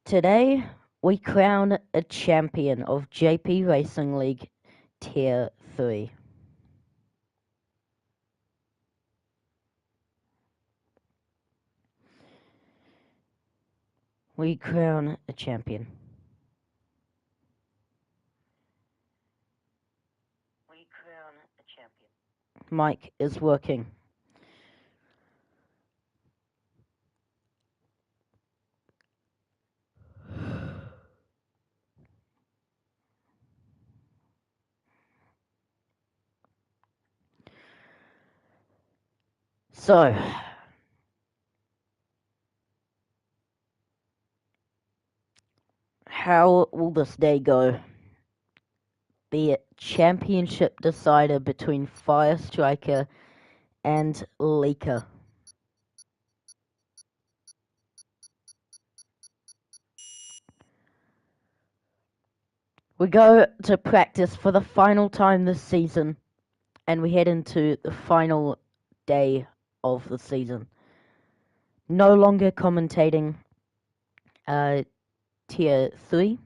Today, we crown a champion of JP Racing League Tier 3. We crown a champion. We crown a champion. Mic is working. So, how will this day go? Be it championship decider between Fire Striker and Leaker. We go to practice for the final time this season, and we head into the final day of the season. No longer commentating Tier 3.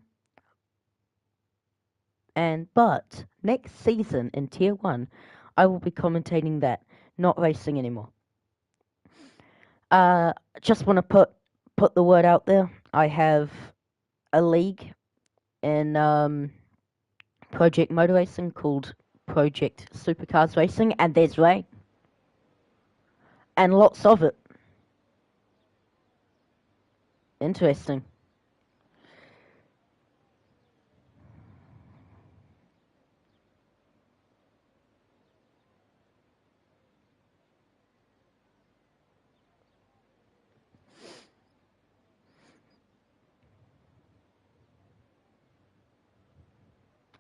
But next season in Tier 1, I will be commentating that, not racing anymore. Just want to put the word out there. I have a league in Project Motor Racing called Project Supercars Racing, and there's rain. And lots of it. Interesting.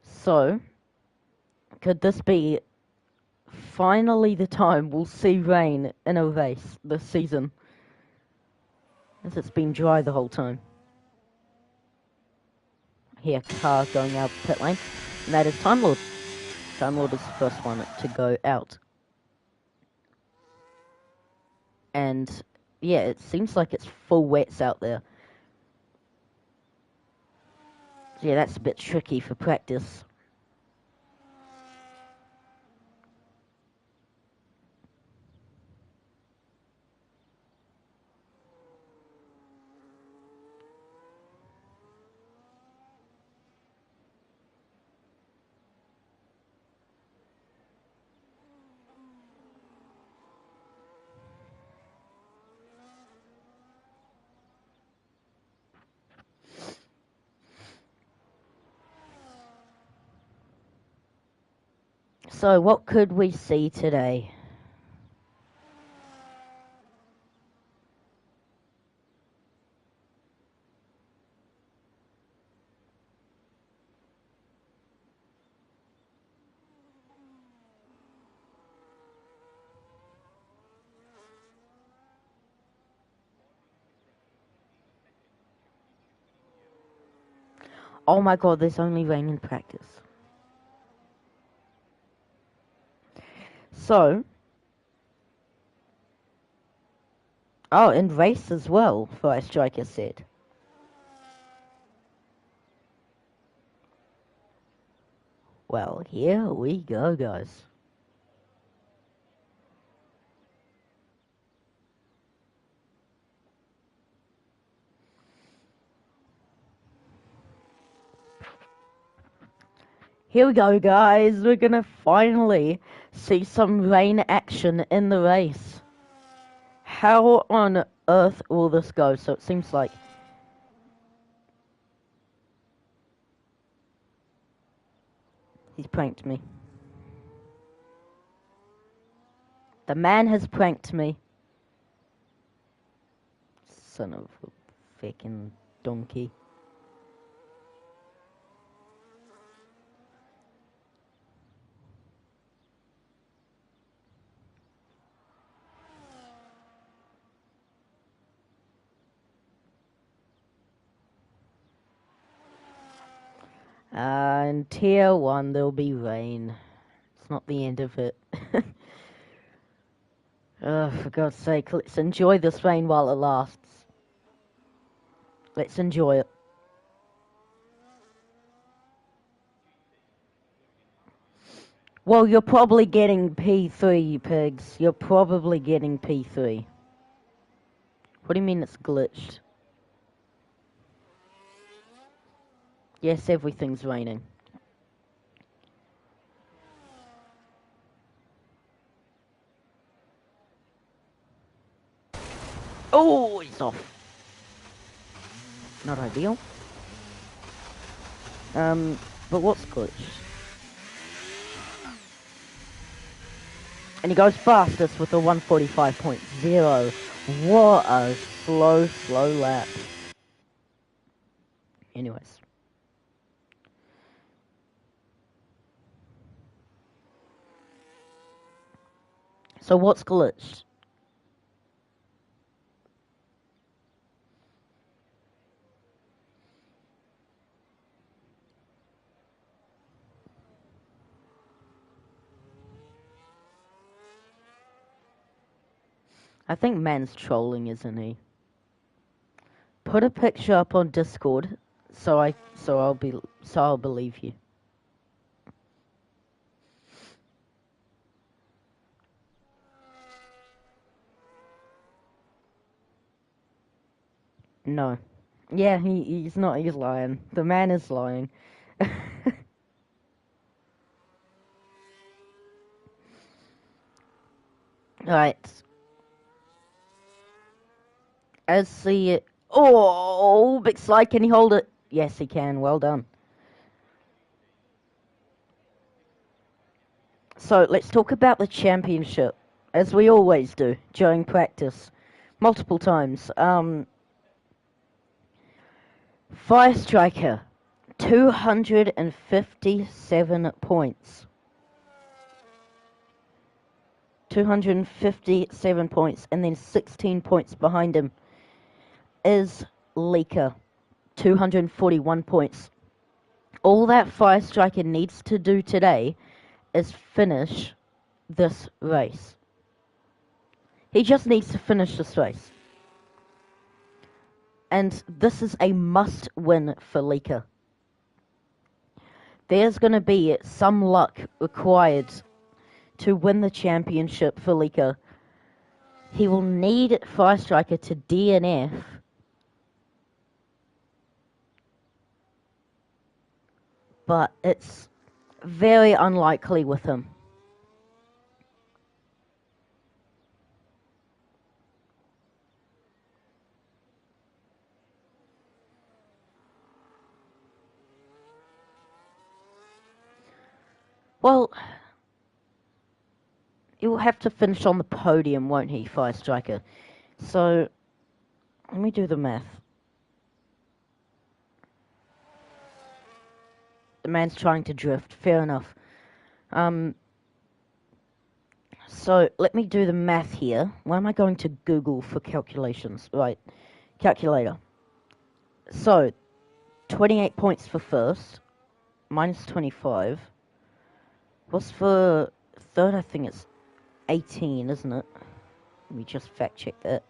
So, could this be finally the time we'll see rain in a race this season? As it's been dry the whole time. Here, car going out pit lane. And that is Time Lord. Time Lord is the first one to go out. And yeah, it seems like it's full wets out there. Yeah, that's a bit tricky for practice. So, what could we see today? Oh my god, there's only rain in practice. So, oh, in race as well, Fire Striker said. Well, here we go, guys. Here we go, guys. We're gonna finally see some rain action in the race. How on earth will this go? So it seems like he's pranked me. The man has pranked me. Son of a fucking donkey. In Tier 1 there'll be rain. It's not the end of it. For God's sake, let's enjoy this rain while it lasts. Let's enjoy it. Well, you're probably getting P3, you pigs. You're probably getting P3. What do you mean it's glitched? Yes, everything's raining. Oh, he's off. Not ideal. But what's glitched? And he goes fastest with a 145.0. What a slow lap. Anyways. So what's glitched? I think man's trolling, isn't he? Put a picture up on Discord so I'll believe you. No. Yeah, he's not, he's lying. The man is lying. Right. As the... Oh, big slide, can he hold it? Yes, he can. Well done. So, let's talk about the championship, as we always do, during practice. Multiple times. Fire Striker, 257 points. 257 points, and then 16 points behind him is Leaker, 241 points. All that Fire Striker needs to do today is finish this race. He just needs to finish this race. And this is a must-win for Leaker. There's going to be some luck required to win the championship for Leaker. He will need Fire Striker to DNF but it's very unlikely with him. Well, he will have to finish on the podium, won't he, Fire Striker? So, let me do the math. The man's trying to drift, fair enough. So, let me do the math here. Why am I going to Google for calculations? Right, calculator. So, 28 points for first, minus 25. What's for third? I think it's 18, isn't it? Let me just fact check that.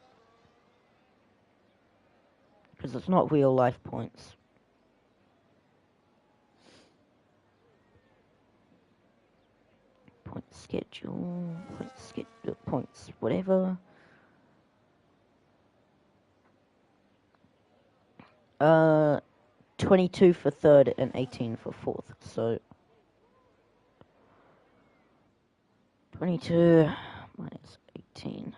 Because it's not real life points. Point schedule, points, whatever. 22 for third and 18 for fourth. So 22 minus 18.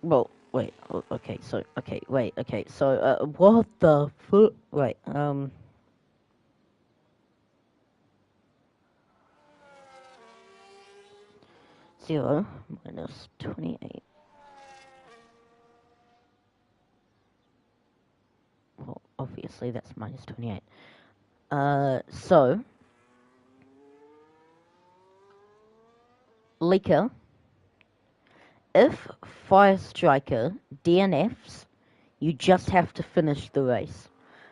Well, wait. Okay. So wait. Okay. So what the fuck? Wait. 0 minus 28. Well, obviously that's minus 28. So Leaker, if Fire Striker DNFs, you just have to finish the race.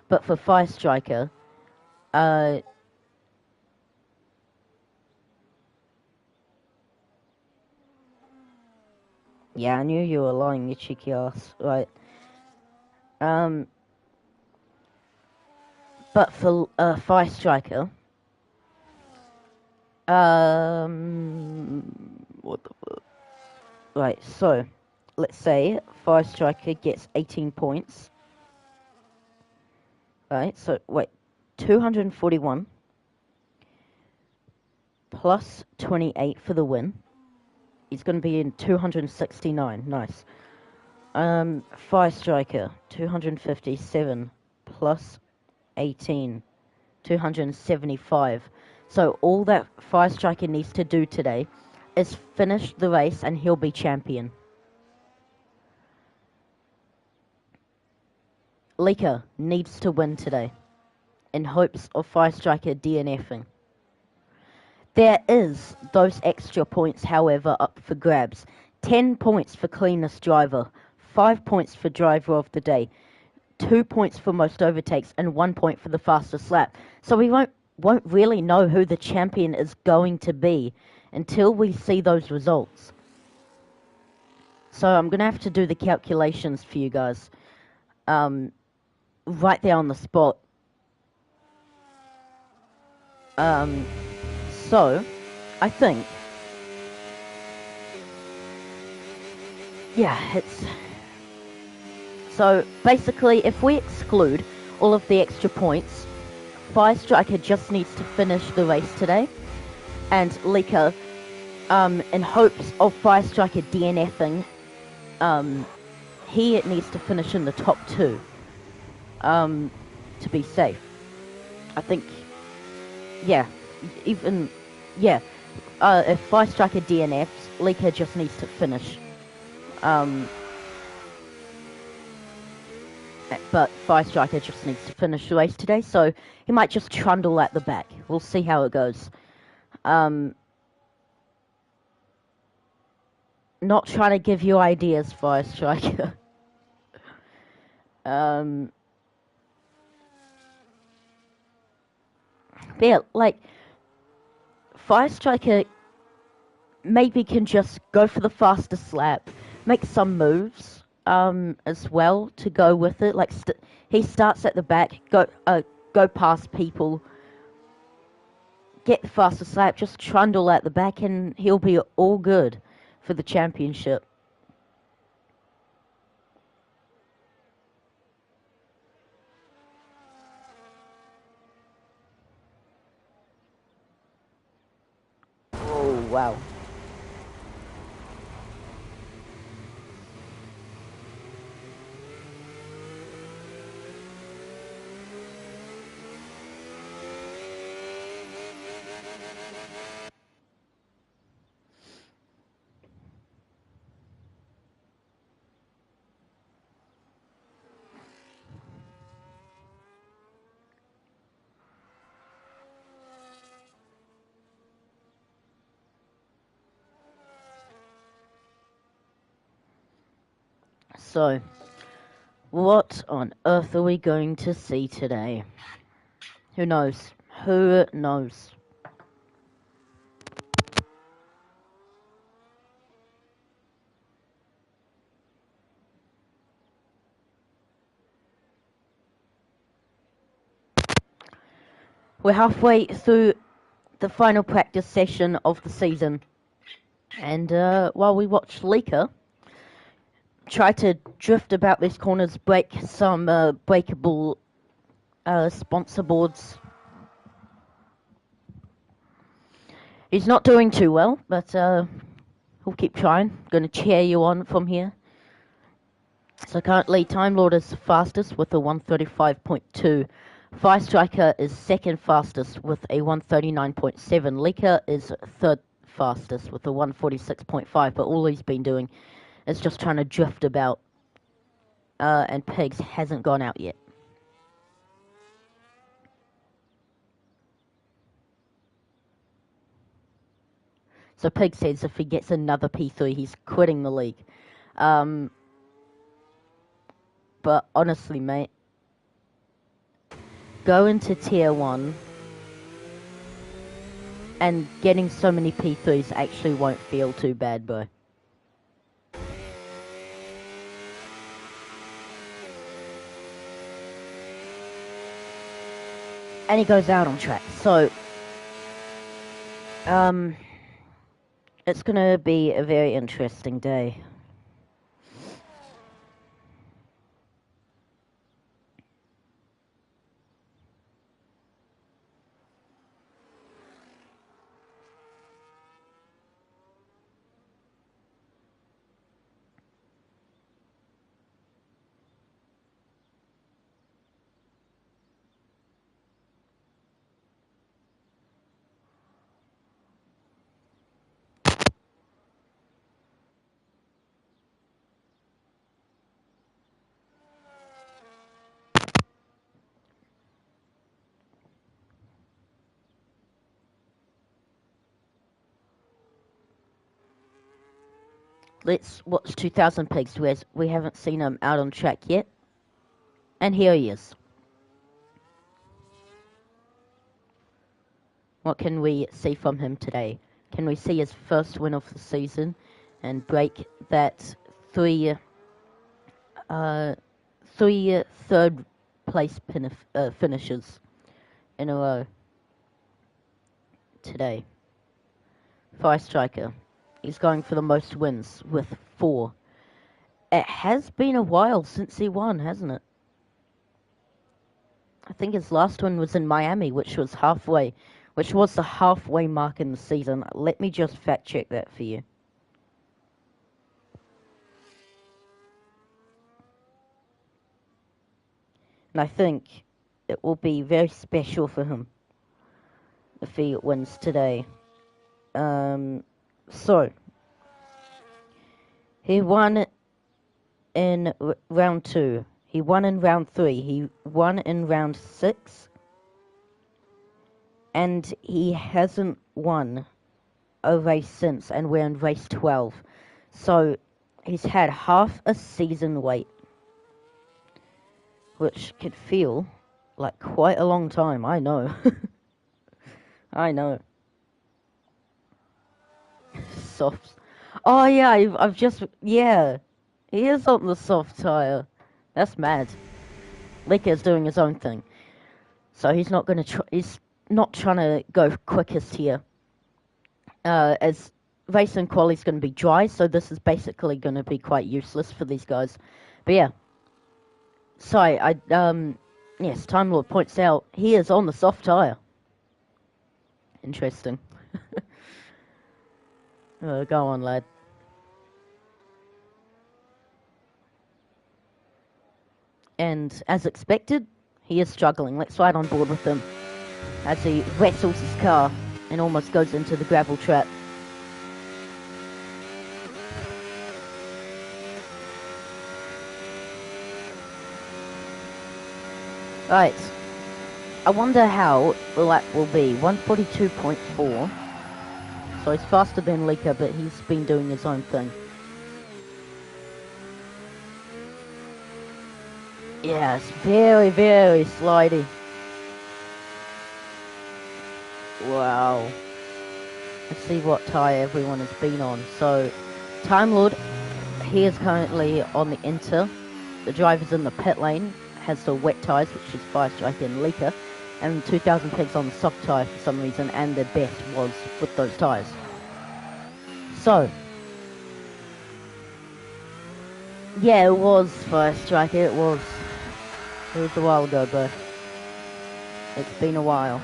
But for Fire Striker, yeah, I knew you were lying, you cheeky ass. Right. But for Fire Striker, What the fuck? Right, so let's say Fire Striker gets 18 points. Right, so wait, 241 plus 28 for the win. He's going to be in 269. Nice. Fire Striker 257 plus 18, 275. So all that Fire Striker needs to do today is finish the race and he'll be champion. Lika needs to win today in hopes of Fire Striker DNFing. There is those extra points, however, up for grabs. 10 points for cleanest driver, 5 points for driver of the day, 2 points for most overtakes, and 1 point for the fastest lap. So we won't really know who the champion is going to be until we see those results. So I'm going to have to do the calculations for you guys right there on the spot. So I think, yeah, it's... So basically, if we exclude all of the extra points, Fire Striker just needs to finish the race today, and Lika, in hopes of Fire Striker DNFing, he needs to finish in the top 2, to be safe. I think, yeah, even, yeah, if Fire Striker DNFs, Lika just needs to finish. But Fire Striker just needs to finish the race today, so he might just trundle at the back. We'll see how it goes. Not trying to give you ideas, Fire Striker. But yeah, like, Fire Striker maybe can just go for the fastest lap, make some moves, as well to go with it. Like, he starts at the back, go past people, get the fastest lap, just trundle at the back, and he'll be all good for the championship. Oh, wow. So, what on earth are we going to see today? Who knows? Who knows? We're halfway through the final practice session of the season, and while we watch Lika try to drift about these corners, break some breakable sponsor boards, he's not doing too well, but we'll keep trying. Going to cheer you on from here. So currently, Time Lord is fastest with a 135.2. Fire Striker is second fastest with a 139.7. Lika is third fastest with a 146.5. But all he's been doing is just trying to drift about. And Pigs hasn't gone out yet. So Pig says if he gets another P3, he's quitting the league. But honestly, mate, go into Tier 1 and getting so many P3s actually won't feel too bad, bro. And he goes out on track, so Um, it's gonna be a very interesting day. Let's watch 2000 Pigs, whereas we haven't seen him out on track yet. And here he is. What can we see from him today? Can we see his first win of the season and break that three third place finishes in a row today? Fire Striker. He's going for the most wins with 4. It has been a while since he won, hasn't it? I think his last one was in Miami, which was the halfway mark in the season. Let me just fact check that for you. And I think it will be very special for him if he wins today. So he won in round 2. He won in round 3. He won in round 6. And he hasn't won a race since, and we're in race 12. So he's had half a season wait, which could feel like quite a long time, I know. I know. Soft. Oh yeah, I've just, yeah. He is on the soft tire. That's mad. Lica's doing his own thing. So he's not gonna he's not trying to go quickest here. As race and quali's gonna be dry, so this is basically gonna be quite useless for these guys. But yeah. Sorry, yes, Time Lord points out he is on the soft tire. Interesting. Go on, lad. And as expected, he is struggling. Let's ride on board with him as he wrestles his car and almost goes into the gravel trap. Right. I wonder how the lap will be. 142.4. So he's faster than Lica, but he's been doing his own thing. Yeah, it's very, very slidey. Wow. Let's see what tyre everyone has been on. So, Time Lord, he is currently on the Inter. The driver's in the pit lane, has the wet tyres, which is Fire Striker and Lica. And 2000 Pigs on the soft tyre for some reason, and their best was with those tyres. So, yeah, it was Fire Striker, it was a while ago, but it's been a while.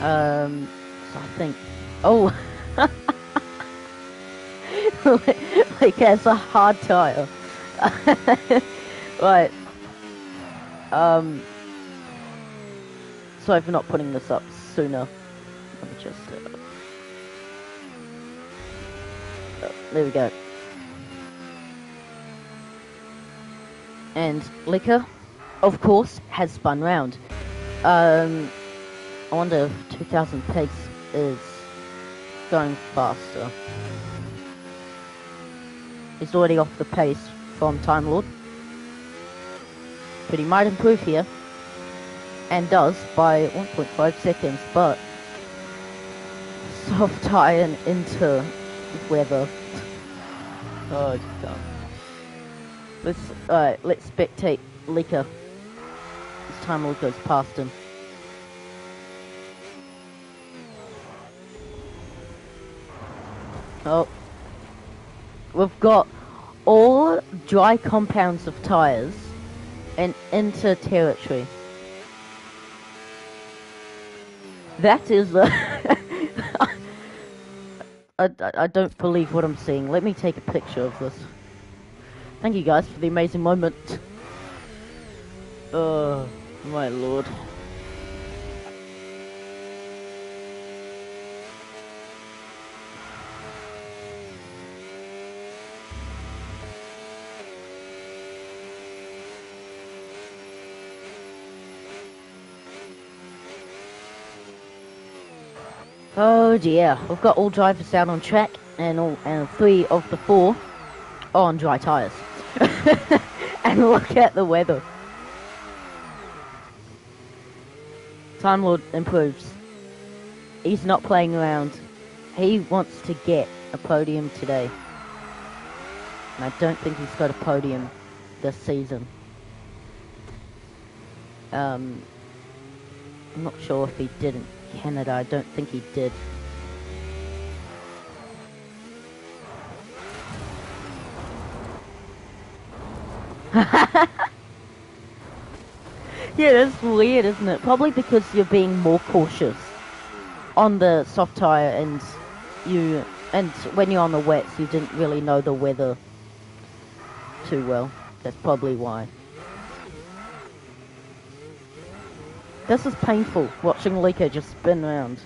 So I think, oh, like it's a hard tire. Right. Sorry for not putting this up sooner. Let me just, there we go. And Lica, of course, has spun round. I wonder if 2000 Pigs is going faster. He's already off the pace from Time Lord. But he might improve here. And does by 1.5 seconds, but soft tyre into weather. Oh god. Let's spectate Lika. This time Lord goes past him. Oh. We've got all dry compounds of tires and into territory. That is I don't believe what I'm seeing. Let me take a picture of this. Thank you guys for the amazing moment. Oh, my lord. Oh dear, we've got all drivers out on track and 3 of the 4 are on dry tyres. And look at the weather. Time Lord improves. He's not playing around. He wants to get a podium today. And I don't think he's got a podium this season. I'm not sure if he did in Canada. I don't think he did. Yeah, that's weird, isn't it? Probably because you're being more cautious on the soft tire, and when you're on the wets, you didn't really know the weather too well. That's probably why. This is painful, watching Lika just spin around.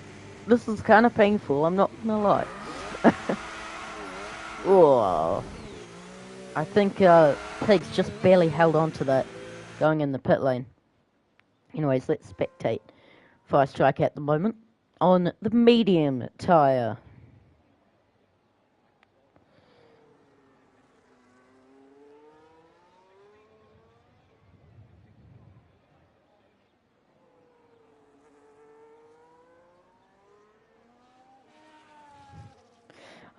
This is kind of painful, I'm not gonna lie. Oh, I think Pigs just barely held on to that going in the pit lane. Anyways, let's spectate Firestriker at the moment on the medium tyre.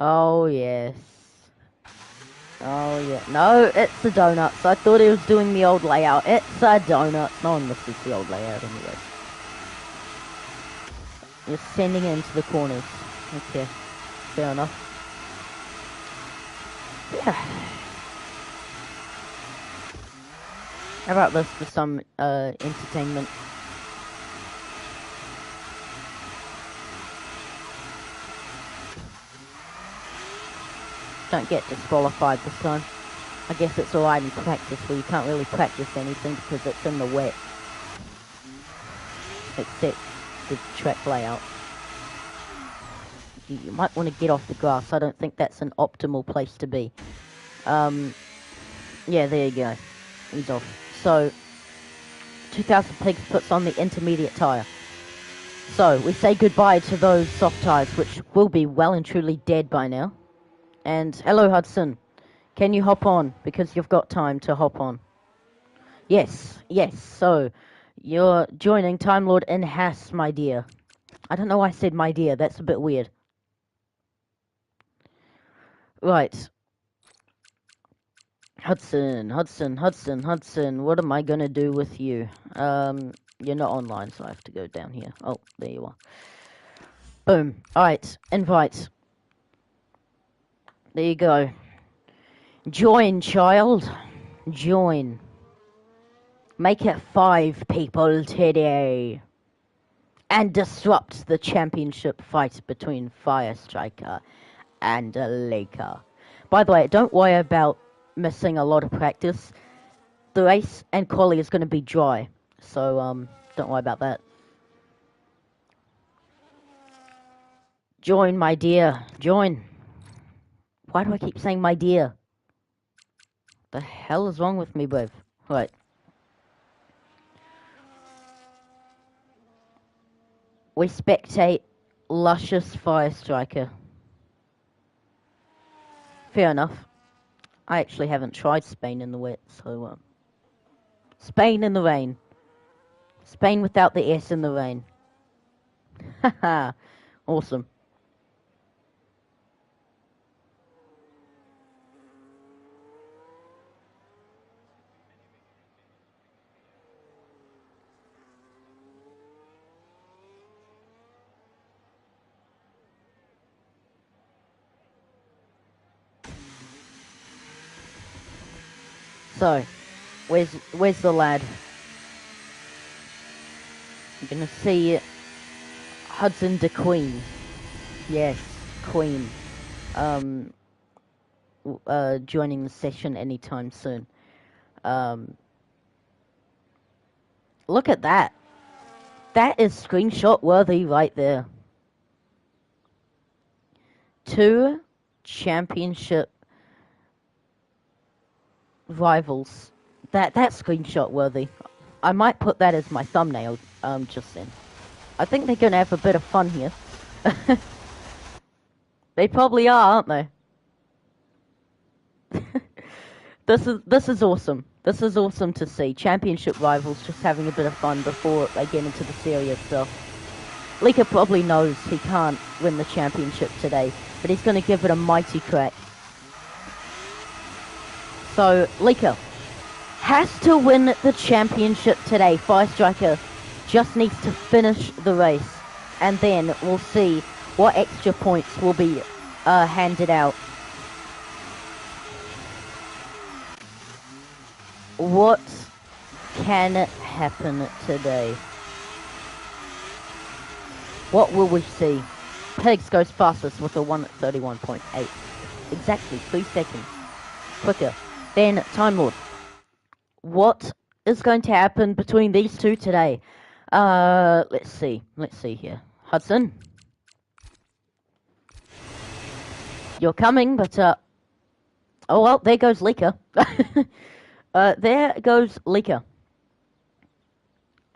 Oh, yes. Oh, yeah. No, it's the donuts. I thought he was doing the old layout. It's a donuts. No one misses the old layout anyway. You're sending it into the corners. Okay. Fair enough. Yeah. How about this for some entertainment? Don't get disqualified this time. I guess it's alright in practice, where you can't really practice anything because it's in the wet. Except the track layout. You might want to get off the grass. I don't think that's an optimal place to be. Yeah, there you go. He's off. So, 2000 Pigs puts on the intermediate tyre. So, we say goodbye to those soft tyres, which will be well and truly dead by now. And, hello Hudson. Can you hop on? Because you've got time to hop on. Yes, yes. So, you're joining Time Lord in Haas, my dear. I don't know why I said my dear. That's a bit weird. Right. Hudson, what am I gonna do with you? You're not online, so I have to go down here. Oh, there you are. Boom. Alright, invite. There you go. Join, child. Join. Make it 5 people today. And disrupt the championship fight between Firestriker and Lika. By the way, don't worry about missing a lot of practice. The race and quali is going to be dry, so don't worry about that. Join, my dear. Join. Why do I keep saying my dear? The hell is wrong with me, bruv? Right. We spectate Luscious Firestriker. Fair enough. I actually haven't tried Spain in the wet, so Spain in the rain. Spain without the S in the rain. Haha. Awesome. So, where's the lad? You're gonna see Hudson de Queen. Yes, Queen. Joining the session anytime soon. Look at that. That is screenshot worthy right there. 2 championship rivals. That's screenshot worthy. I might put that as my thumbnail just then. I think they're gonna have a bit of fun here. They probably are, aren't they? This is awesome. This is awesome to see. Championship rivals just having a bit of fun before they get into the serious stuff. Lika probably knows he can't win the championship today, but he's going to give it a mighty crack. So, Lika has to win the championship today. Fire Striker just needs to finish the race, and then we'll see what extra points will be handed out. What can happen today? What will we see? Pigs goes fastest with a 1:31.8. Exactly 3 seconds quicker than Time Lord. What is going to happen between these two today? Let's see here. Hudson, you're coming, but oh well, there goes Lika. There goes Lika.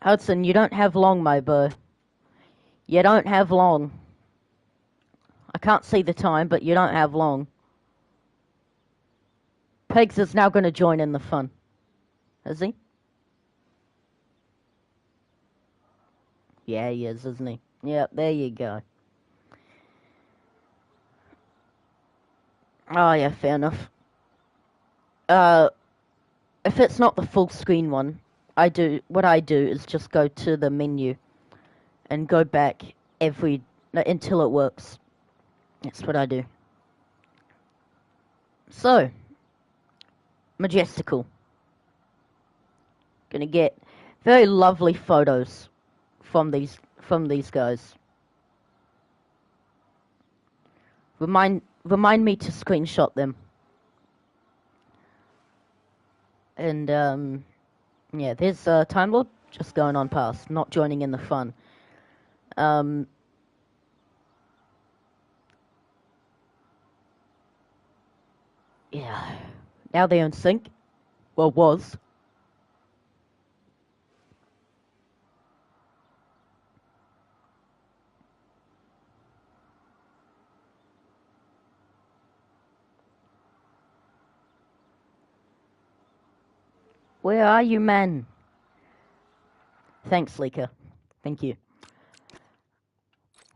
Hudson, you don't have long, my boy. You don't have long. I can't see the time, but you don't have long. Pigs is now going to join in the fun. Is he? Yeah, he is, isn't he? Yep, there you go. Oh, yeah, fair enough. If it's not the full screen one, what I do is just go to the menu and go back until it works. That's what I do. So, Majestical. Gonna get very lovely photos from these guys. Remind me to screenshot them. And yeah, there's Time Lord just going on past, not joining in the fun. Yeah, now they're in sync. Well, was. Where are you, man? Thanks, Lika. Thank you.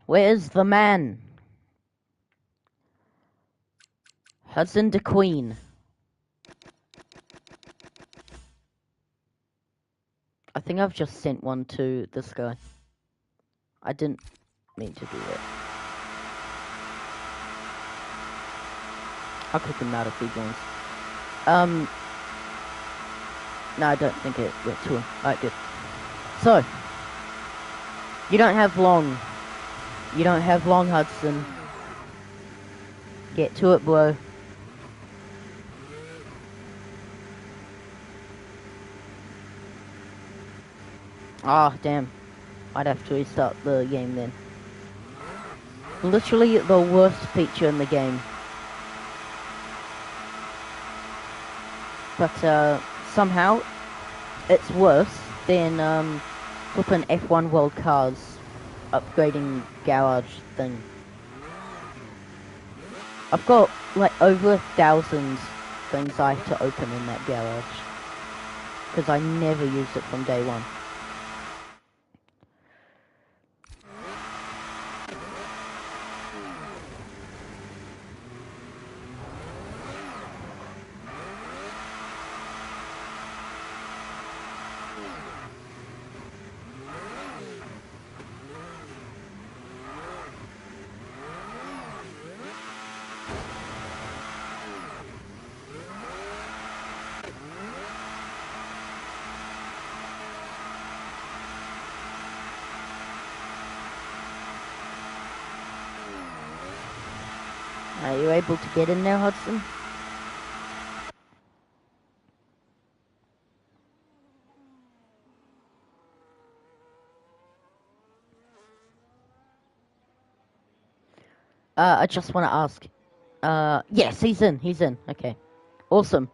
Where's the man? Hudson de Queen. I think I've just sent one to this guy. I didn't mean to do that. I'll kick him out if he joins. No, I don't think it went to him. Alright, good. So, you don't have long. You don't have long, Hudson. Get to it, bro. Ah, oh, damn. I'd have to restart the game then. Literally the worst feature in the game. But, somehow, it's worse than, flipping F1 World Cars upgrading garage thing. I've got, like, over 1,000 things I have to open in that garage. Because I never used it from day one. Are you able to get in there, Hudson? I just want to ask. Yes, he's in. He's in. Okay. Awesome.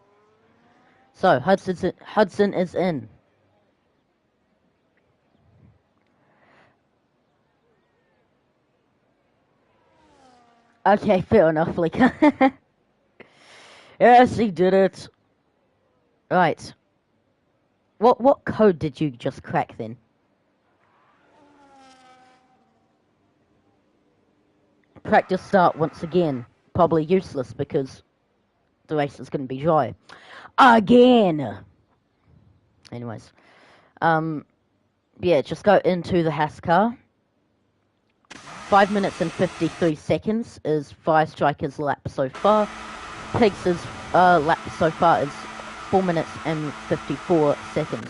So, Hudson is in. Okay, fair enough, Lika. Yes, he did it. Right. What code did you just crack then? Practice start once again. Probably useless because the race is going to be dry. Again! Anyways. Yeah, just go into the Haskar. 5 minutes and 53 seconds is Fire Striker's lap so far. Pigs' lap so far is 4 minutes and 54 seconds.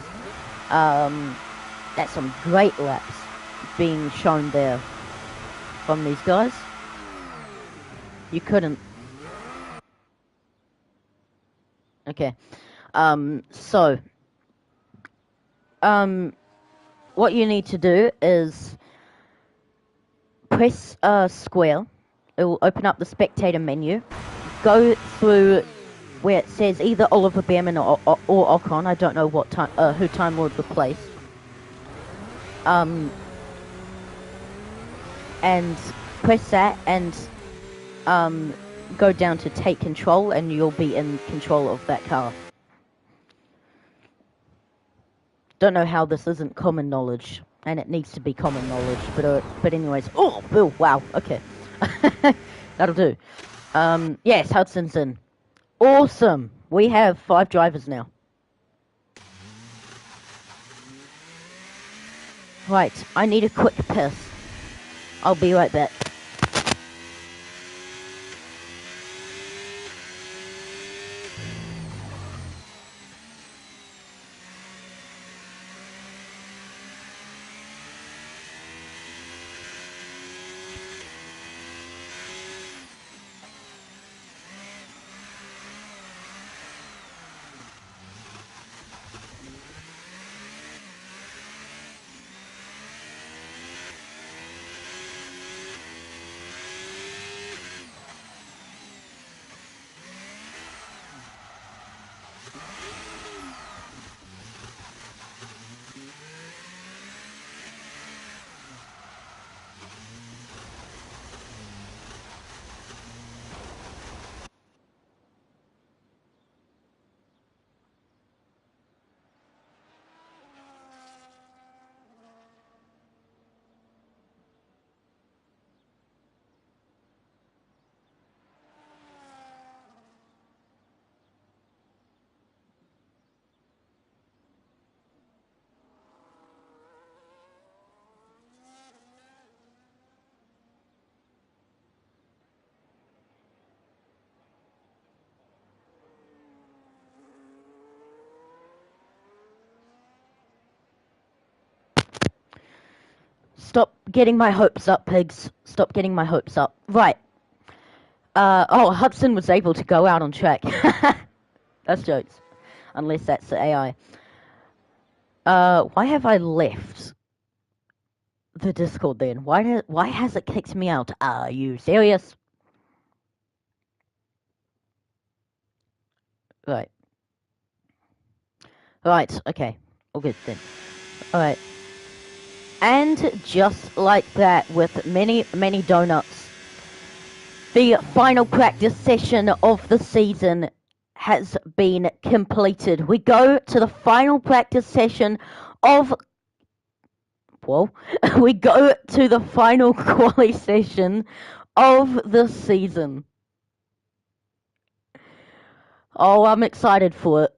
That's some great laps being shown there from these guys. You couldn't. Okay. So, what you need to do is press square. It will open up the spectator menu. Go through where it says either Oliver Bearman or Ocon. I don't know what time who Time Lord replaced. And press that and go down to take control, and you'll be in control of that car. Don't know how this isn't common knowledge, and it needs to be common knowledge. But anyways, oh, Bill, wow, okay, that'll do. Yes, Hudson's in. Awesome. We have 5 drivers now. Right, I need a quick piss. I'll be right back. Stop getting my hopes up, pigs. Stop getting my hopes up. Right. Oh, Hudson was able to go out on track. That's jokes. Unless that's the AI. Why have I left the Discord then? Why has it kicked me out? Are you serious? Right. Right, okay. All good then. Alright. And just like that, with many, many donuts, the final practice session of the season has been completed. We go to the final practice session of... Whoa. We go to the final quali session of the season. Oh, I'm excited for it.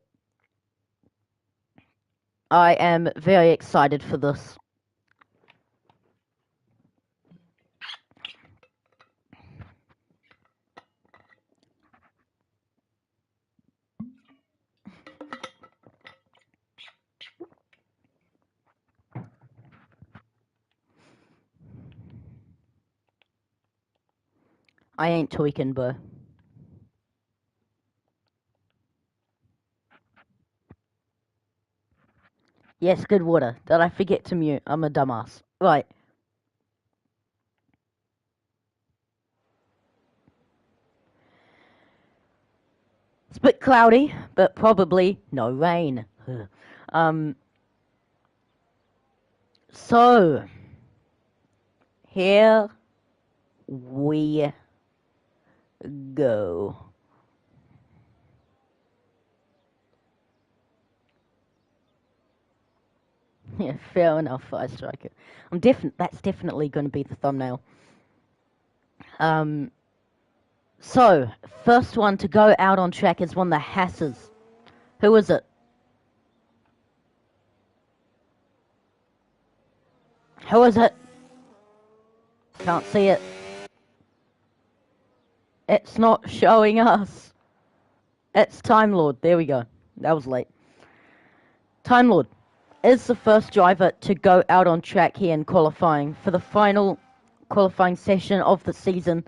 I am very excited for this. I ain't tweaking, bro. Yes, good water. Did I forget to mute? I'm a dumbass. Right. It's a bit cloudy, but probably no rain. So, here we go. Yeah, fair enough, Fire Striker. That's definitely going to be the thumbnail. So, first one to go out on track is one of the Hasses. Who is it? Who is it? Can't see it. It's not showing us. It's Time Lord. There we go. That was late. Time Lord is the first driver to go out on track here in qualifying for the final qualifying session of the season.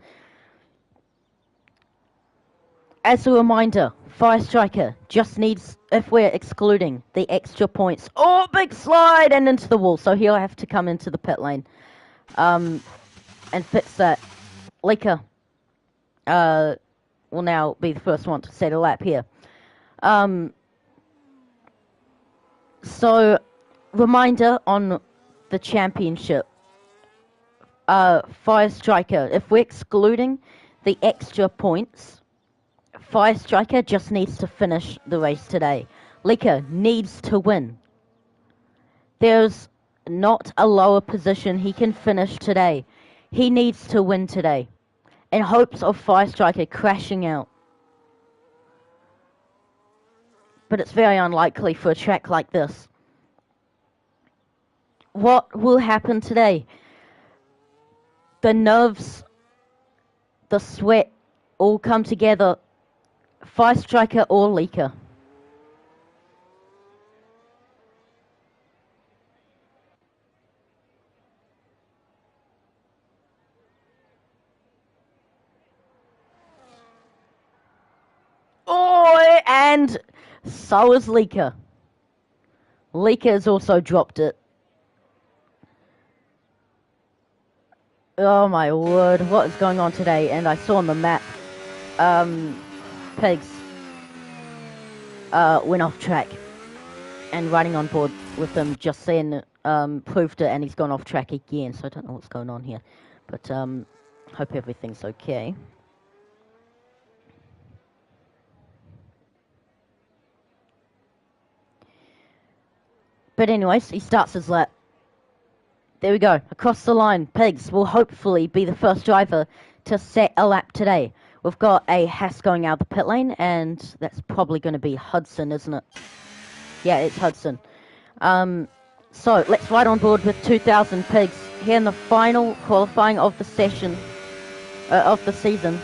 As a reminder, Fire Striker just needs, if we're excluding the extra points, big slide and into the wall, so he'll have to come into the pit lane and fix that. Lika will now be the first one to set a lap here. So, reminder on the championship. Fire Striker, if we're excluding the extra points, Fire Striker just needs to finish the race today. Lika needs to win. There's not a lower position he can finish today. He needs to win today, in hopes of Fire Striker crashing out. But it's very unlikely for a track like this. What will happen today? The nerves, the sweat, all come together. Fire Striker or Lika. Oh, and so is Lika. Lika has also dropped it. Oh my word, what is going on today? And I saw on the map, Pigs went off track, and riding on board with him just then proved it, and he's gone off track again, so I don't know what's going on here. But hope everything's okay. But anyways, he starts his lap. There we go, across the line. Pigs will hopefully be the first driver to set a lap today. We've got a Haas going out the pit lane, and that's probably going to be Hudson, isn't it? Yeah, it's Hudson. So let's ride on board with 2000 Pigs here in the final qualifying of the session, of the season.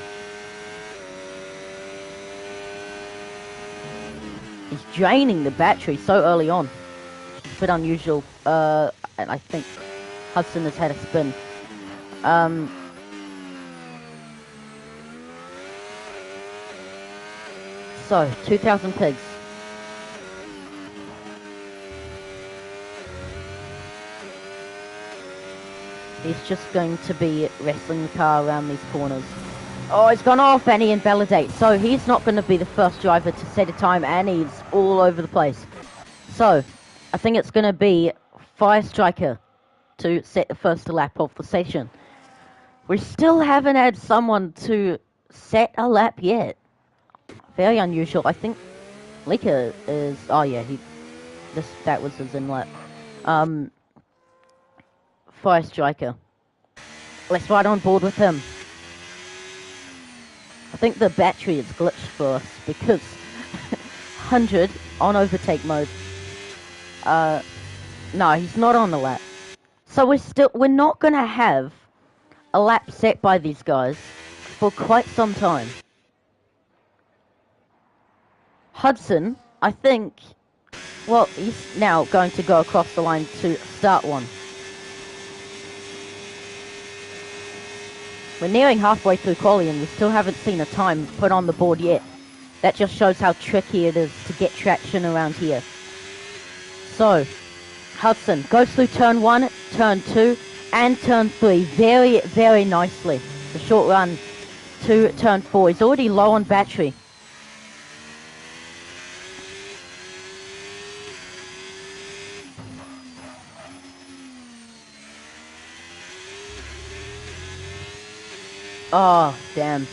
He's draining the battery so early on. It's a bit unusual, and I think Hudson has had a spin. So, 2000 Pigs. He's just going to be wrestling the car around these corners. Oh, he's gone off and he invalidates. So he's not going to be the first driver to set a time, and he's all over the place. So, I think it's going to be Fire Striker to set the first lap of the session. We still haven't had someone to set a lap yet. Very unusual. I think Lika is... Oh yeah, that was his in lap. Fire Striker. Let's ride on board with him. I think the battery is glitched for us because 100 on overtake mode. No, he's not on the lap. So we're not gonna have a lap set by these guys for quite some time. Hudson, I think, well, he's now going to go across the line to start one. We're nearing halfway through quali and we still haven't seen a time put on the board yet. That just shows how tricky it is to get traction around here. So, Hudson goes through turn 1, turn 2, and turn 3 very, very nicely. The short run to turn 4. He's already low on battery. Oh, damn.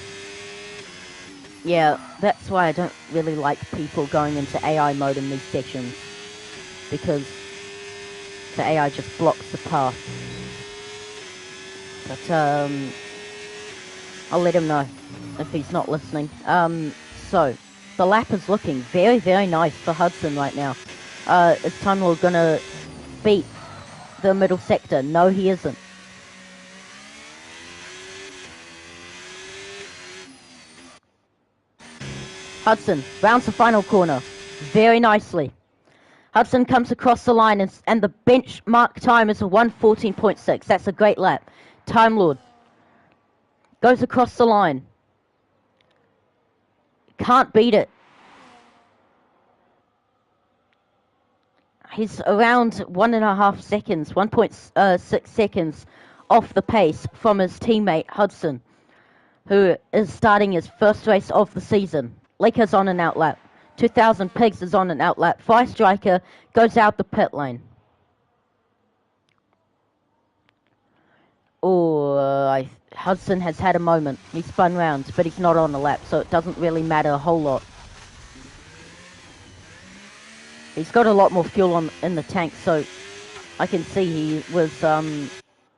Yeah, that's why I don't really like people going into AI mode in these sections. Because the AI just blocks the path. But, I'll let him know if he's not listening. So, the lap is looking very, very nice for Hudson right now. Is Time Lord gonna beat the middle sector? No, he isn't. Hudson rounds the final corner very nicely. Hudson comes across the line and the benchmark time is a 1:14.6. That's a great lap. Time Lord goes across the line. Can't beat it. He's around 1.5 seconds, 1.6 seconds off the pace from his teammate Hudson, who is starting his first race of the season. Laker's on an outlap. 2000 Pigs is on an outlap. Fire Striker goes out the pit lane. Oh, Hudson has had a moment. He spun round, but he's not on the lap, so it doesn't really matter a whole lot. He's got a lot more fuel in the tank, so I can see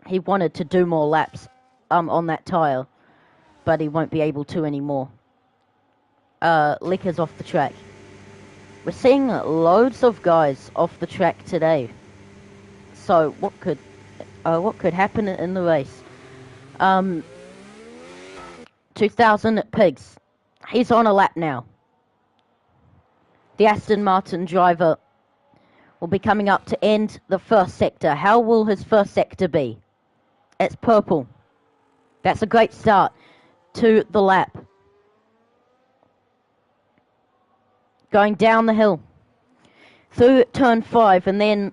he wanted to do more laps on that tire, but he won't be able to anymore. Liquor's off the track. We're seeing loads of guys off the track today. So what could happen in the race? 2000 Pigs. He's on a lap now. The Aston Martin driver will be coming up to end the first sector. How will his first sector be? It's purple. That's a great start to the lap. Going down the hill through turn 5 and then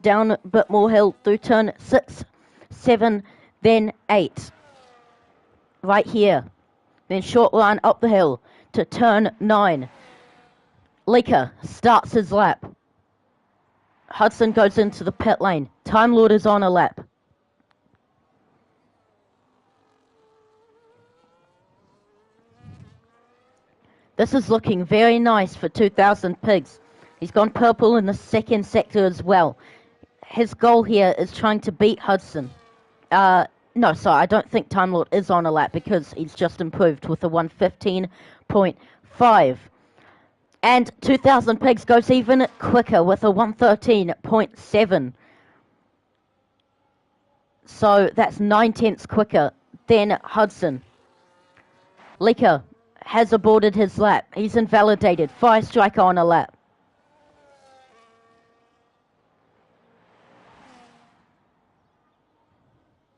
down a bit more hill through turn 6, 7, then 8. Right here. Then short line up the hill to turn 9. Leaker starts his lap. Hudson goes into the pit lane. Time Lord is on a lap. This is looking very nice for 2000 Pigs. He's gone purple in the second sector as well. His goal here is trying to beat Hudson. No, sorry, I don't think Time Lord is on a lap because he's just improved with a 1:15.5. And 2000 Pigs goes even quicker with a 1:13.7. So that's 9/10 quicker than Hudson. Leaker has aborted his lap. He's invalidated. Fire Striker on a lap.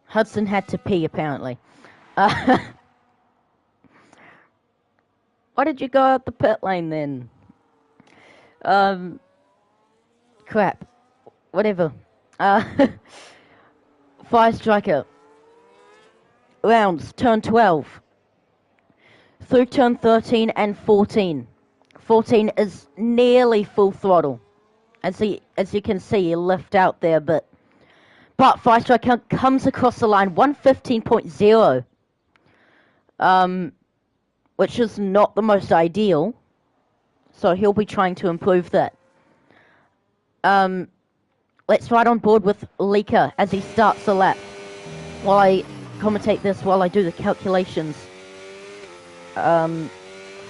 Hudson had to pee, apparently. Why did you go out the pit lane then? Crap. Whatever. Fire Striker. Rounds. Turn 12. Through turn 13 and 14. 14 is nearly full throttle. As you can see, he left out there, but Fire Striker comes across the line 1:15.0. Which is not the most ideal. So he'll be trying to improve that. Let's ride on board with Leaker as he starts the lap. While I commentate this, while I do the calculations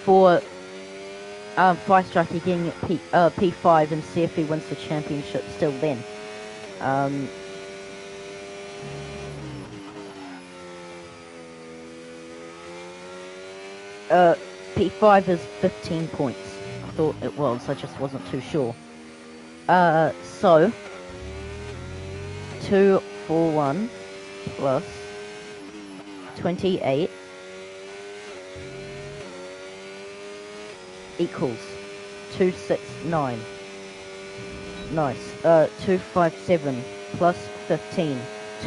for Fire Striker getting P5 and see if he wins the championship still then. P5 is 15 points. I thought it was, I just wasn't too sure. So 241 plus 28 equals 269. Nice. 257 plus 15.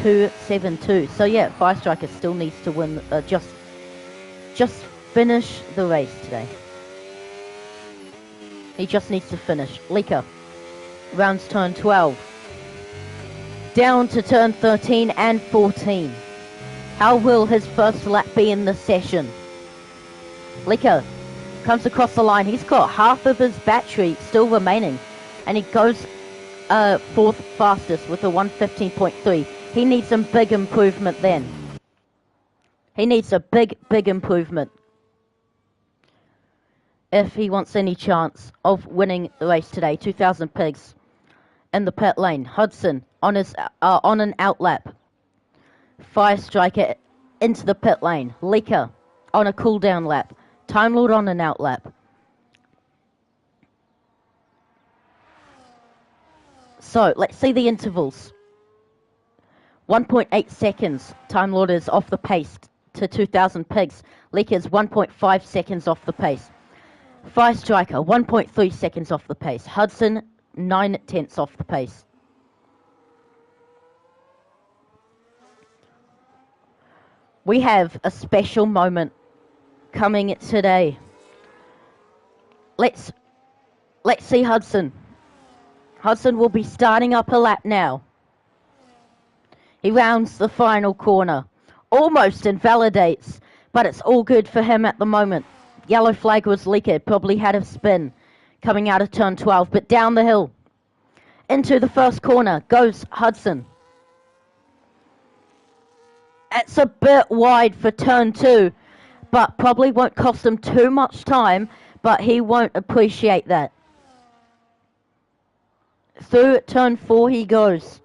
272. So yeah, Fire Striker still needs to win. Just finish the race today. He just needs to finish. Leaker. Rounds turn 12. Down to turn 13 and 14. How will his first lap be in this session? Leaker comes across the line. He's got half of his battery still remaining. And he goes fourth fastest with a 115.3. He needs some big improvement then. He needs a big improvement if he wants any chance of winning the race today. 2,000 pigs in the pit lane. Hudson on his on an outlap. Fire Striker into the pit lane. Leaker on a cool down lap. Time Lord on an outlap. So let's see the intervals. 1.8 seconds. Time Lord is off the pace to 2,000 pigs. Leaker is 1.5 seconds off the pace. Fire Striker 1.3 seconds off the pace. Hudson 9/10 off the pace. We have a special moment coming today. Let's see Hudson. Hudson will be starting up a lap now. He rounds the final corner. Almost invalidates, but it's all good for him at the moment. Yellow flag was Leaker, probably had a spin coming out of turn 12, but down the hill. Into the first corner goes Hudson. It's a bit wide for turn 2, but probably won't cost him too much time, but he won't appreciate that. Through turn 4 he goes.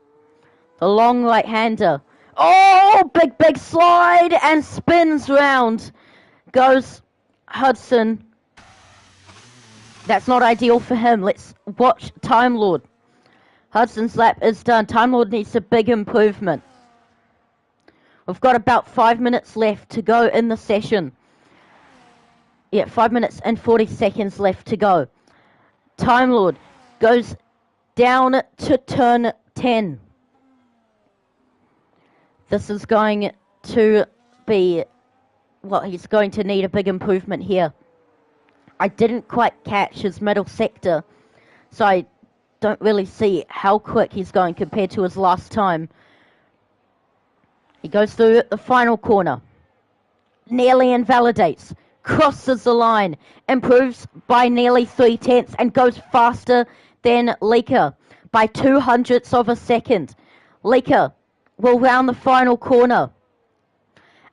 The long right-hander. Oh, big slide and spins round. Goes Hudson. That's not ideal for him. Let's watch Time Lord. Hudson's lap is done. Time Lord needs a big improvement. We've got about 5 minutes left to go in the session. Yeah, 5 minutes and 40 seconds left to go. Time Lord goes down to turn 10. This is going to be, well, he's going to need a big improvement here. I didn't quite catch his middle sector, so I don't really see how quick he's going compared to his last time. He goes through the final corner. Nearly invalidates. Crosses the line. Improves by nearly 3/10 and goes faster than Leaker by 0.02 of a second. Leaker will round the final corner.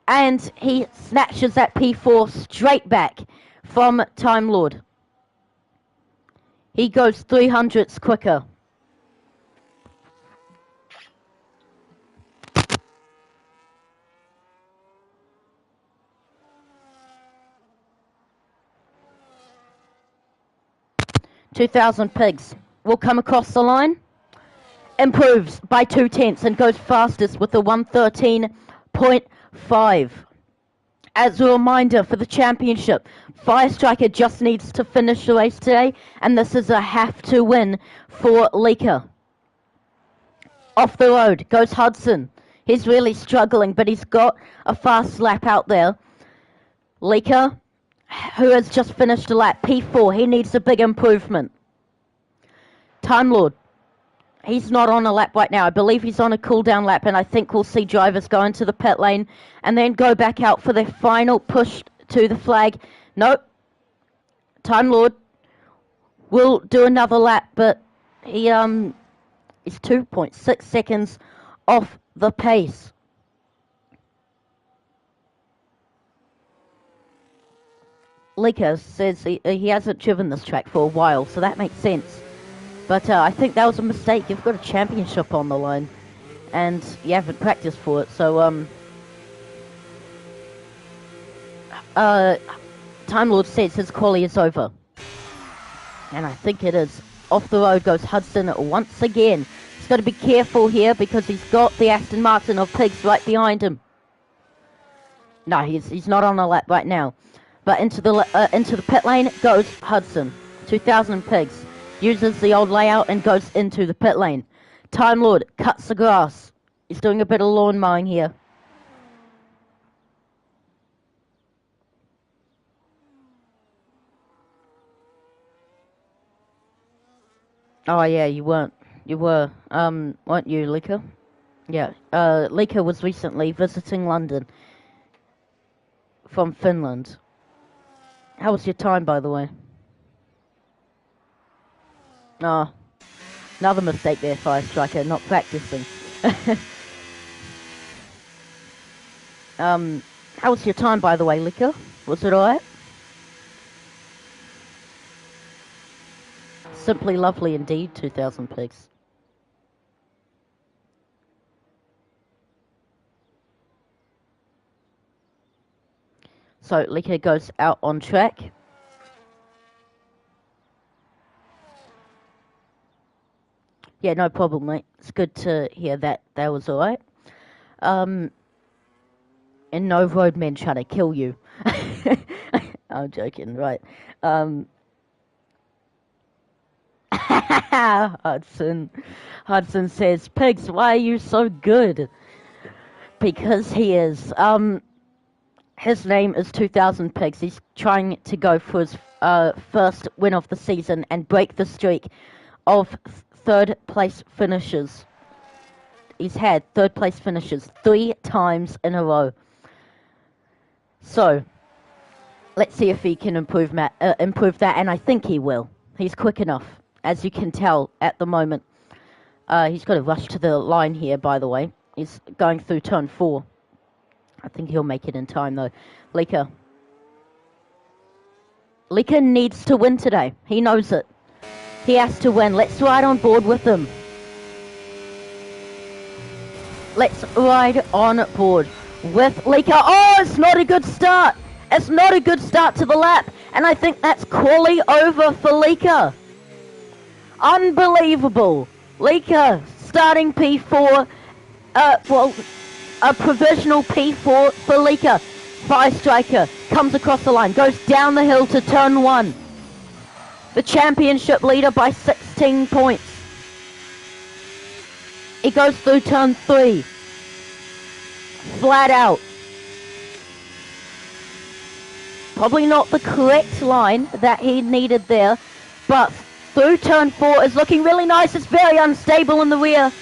And he snatches that P4 straight back from Time Lord. He goes 0.03 quicker. $2,000 pigs will come across the line. Improves by 0.2 and goes fastest with a 113.5. As a reminder for the championship, Fire Striker just needs to finish the race today, and this is a have to win for Leaker. Off the road goes Hudson. He's really struggling, but he's got a fast lap out there. Leaker, who has just finished a lap, P4, he needs a big improvement. Time Lord, he's not on a lap right now. I believe he's on a cool down lap, and I think we'll see drivers go into the pit lane and then go back out for their final push to the flag. Nope. Time Lord will do another lap, but he is 2.6 seconds off the pace. Leaker says he hasn't driven this track for a while, so that makes sense. But I think that was a mistake. You've got a championship on the line, and you haven't practiced for it. So, Time Lord says his quali is over. And I think it is. Off the road goes Hudson once again. He's got to be careful here because he's got the Aston Martin of pigs right behind him. No, he's not on a lap right now. But into the pit lane goes Hudson. 2000 pigs. Uses the old layout and goes into the pit lane. Time Lord cuts the grass. He's doing a bit of lawn mowing here. Oh yeah, you weren't. You were. Weren't you, Lika? Yeah. Lika was recently visiting London from Finland. How was your time, by the way? Oh, another mistake there, Fire Striker, not practicing. How was your time, by the way, Lika? Was it alright? Simply lovely indeed, 2000 pigs. So, Lika goes out on track. Yeah, no problem, mate. It's good to hear that was alright. And no roadmen trying to kill you. I'm joking, right. Hudson says, Pigs, why are you so good? Because he is. His name is 2000 Pigs. He's trying to go for his first win of the season and break the streak of third place finishes. He's had third place finishes 3 times in a row. So, let's see if he can improve that, and I think he will. He's quick enough, as you can tell at the moment. He's got to rush to the line here, by the way. He's going through turn 4. I think he'll make it in time, though. Lika needs to win today. He knows it. He has to win. Let's ride on board with him. Let's ride on board with Lika. Oh, it's not a good start. It's not a good start to the lap. And I think that's quali over for Lika. Unbelievable. Lika starting P4. A provisional P4 for Lika. Fire Striker comes across the line, goes down the hill to turn 1. The championship leader by 16 points. He goes through turn 3. Flat out. Probably not the correct line that he needed there, but through turn 4 is looking really nice. It's very unstable in the rear,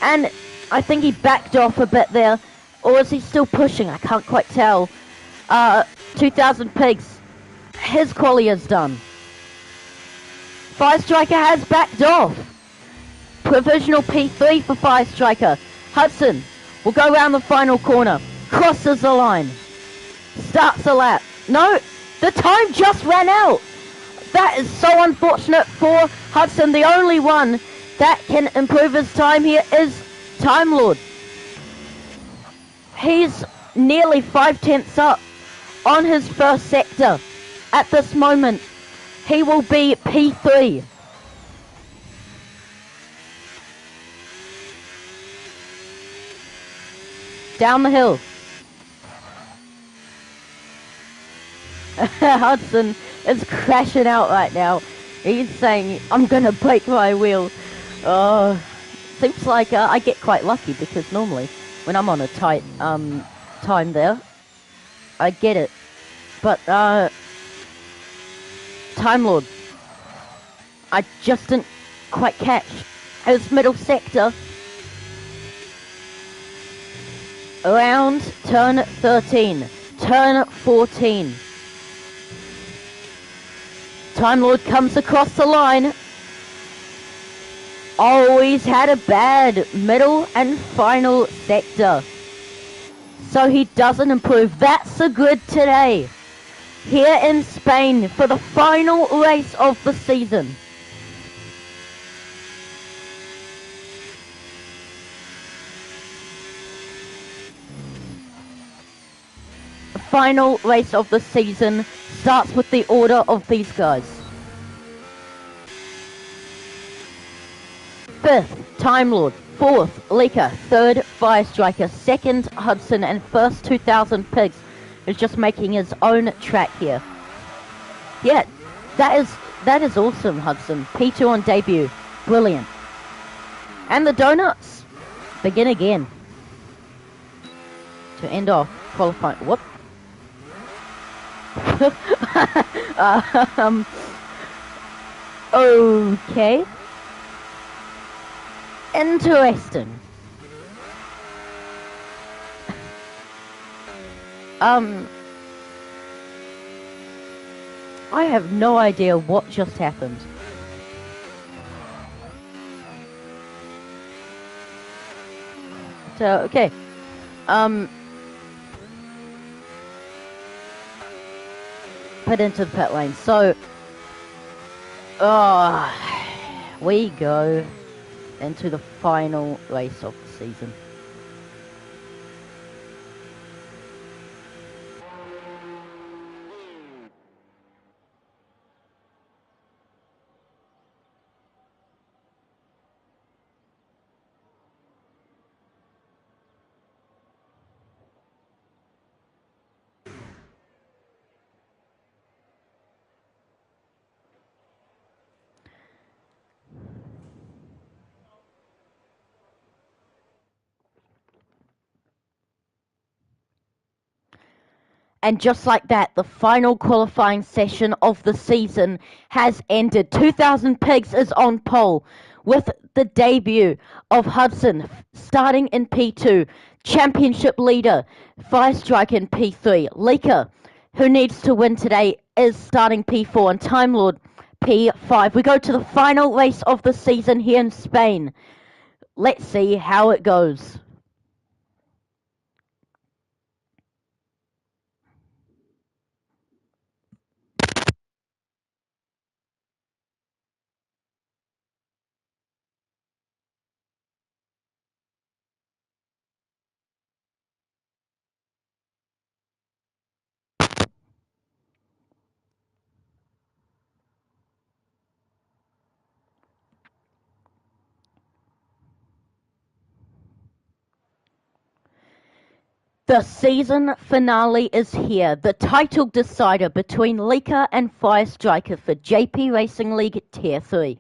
and I think he backed off a bit there, or is he still pushing? I can't quite tell. 2000 Pigs, his quali is done. Fire Striker has backed off. Provisional P3 for Fire Striker. Hudson will go around the final corner, crosses the line, starts a lap. No, the time just ran out. That is so unfortunate for Hudson. The only one that can improve his time here is Time Lord. He's nearly 5/10 up on his first sector. At this moment, he will be P3. Down the hill. Hudson is crashing out right now. He's saying, I'm gonna break my wheel. Oh, seems like I get quite lucky, because normally when I'm on a tight time there, I get it. But Time Lord, I just didn't quite catch his middle sector. Around turn 13, turn 14. Time Lord comes across the line. Always had a bad middle and final sector. So he doesn't improve. That's a good today. Here in Spain for the final race of the season. The final race of the season starts with the order of these guys. 5th, Time Lord. 4th, Lika. 3rd, Fire Striker. 2nd, Hudson. And 1st, 2000 Pigs. is just making his own track here. Yeah, that is awesome, Hudson. P2 on debut. Brilliant. And the donuts begin again. To end off qualifying. Whoop. Okay. Interesting. I have no idea what just happened. So, okay. Put into the pit lane. So, we go into the final race of the season. And just like that, the final qualifying session of the season has ended. 2000 Pigs is on pole with the debut of Hudson starting in P2. Championship leader, Firestrike in P3. Leaker, who needs to win today, is starting P4 and Time Lord P5. We go to the final race of the season here in Spain. Let's see how it goes. The season finale is here, the title decider between Leaker and Firestriker for JP Racing League Tier 3.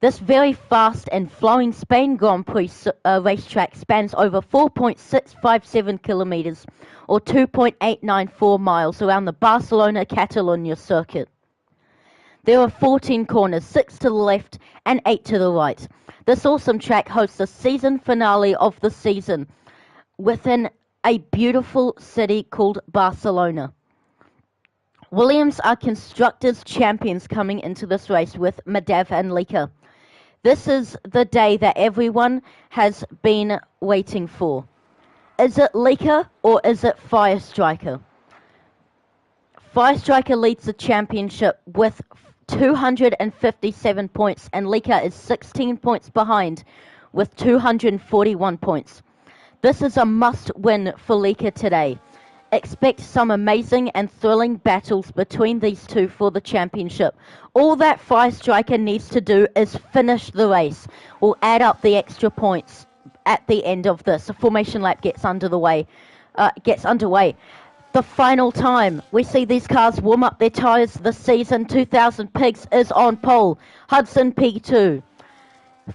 This very fast and flowing Spain Grand Prix racetrack spans over 4.657 kilometers or 2.894 miles around the Barcelona-Catalunya circuit. There are 14 corners, 6 to the left and 8 to the right. This awesome track hosts the season finale of the season within a beautiful city called Barcelona. Williams are constructors champions coming into this race with Madav and Leaker. This is the day that everyone has been waiting for. Is it Leaker or is it Firestriker? Firestriker leads the championship with 257 points and Leaker is 16 points behind with 241 points. This is a must-win for Leaker today. Expect some amazing and thrilling battles between these two for the championship. All that Firestriker needs to do is finish the race or add up the extra points at the end of this. The formation lap gets underway. The final time. We see these cars warm up their tyres this season. 2000 Pigs is on pole. Hudson P2.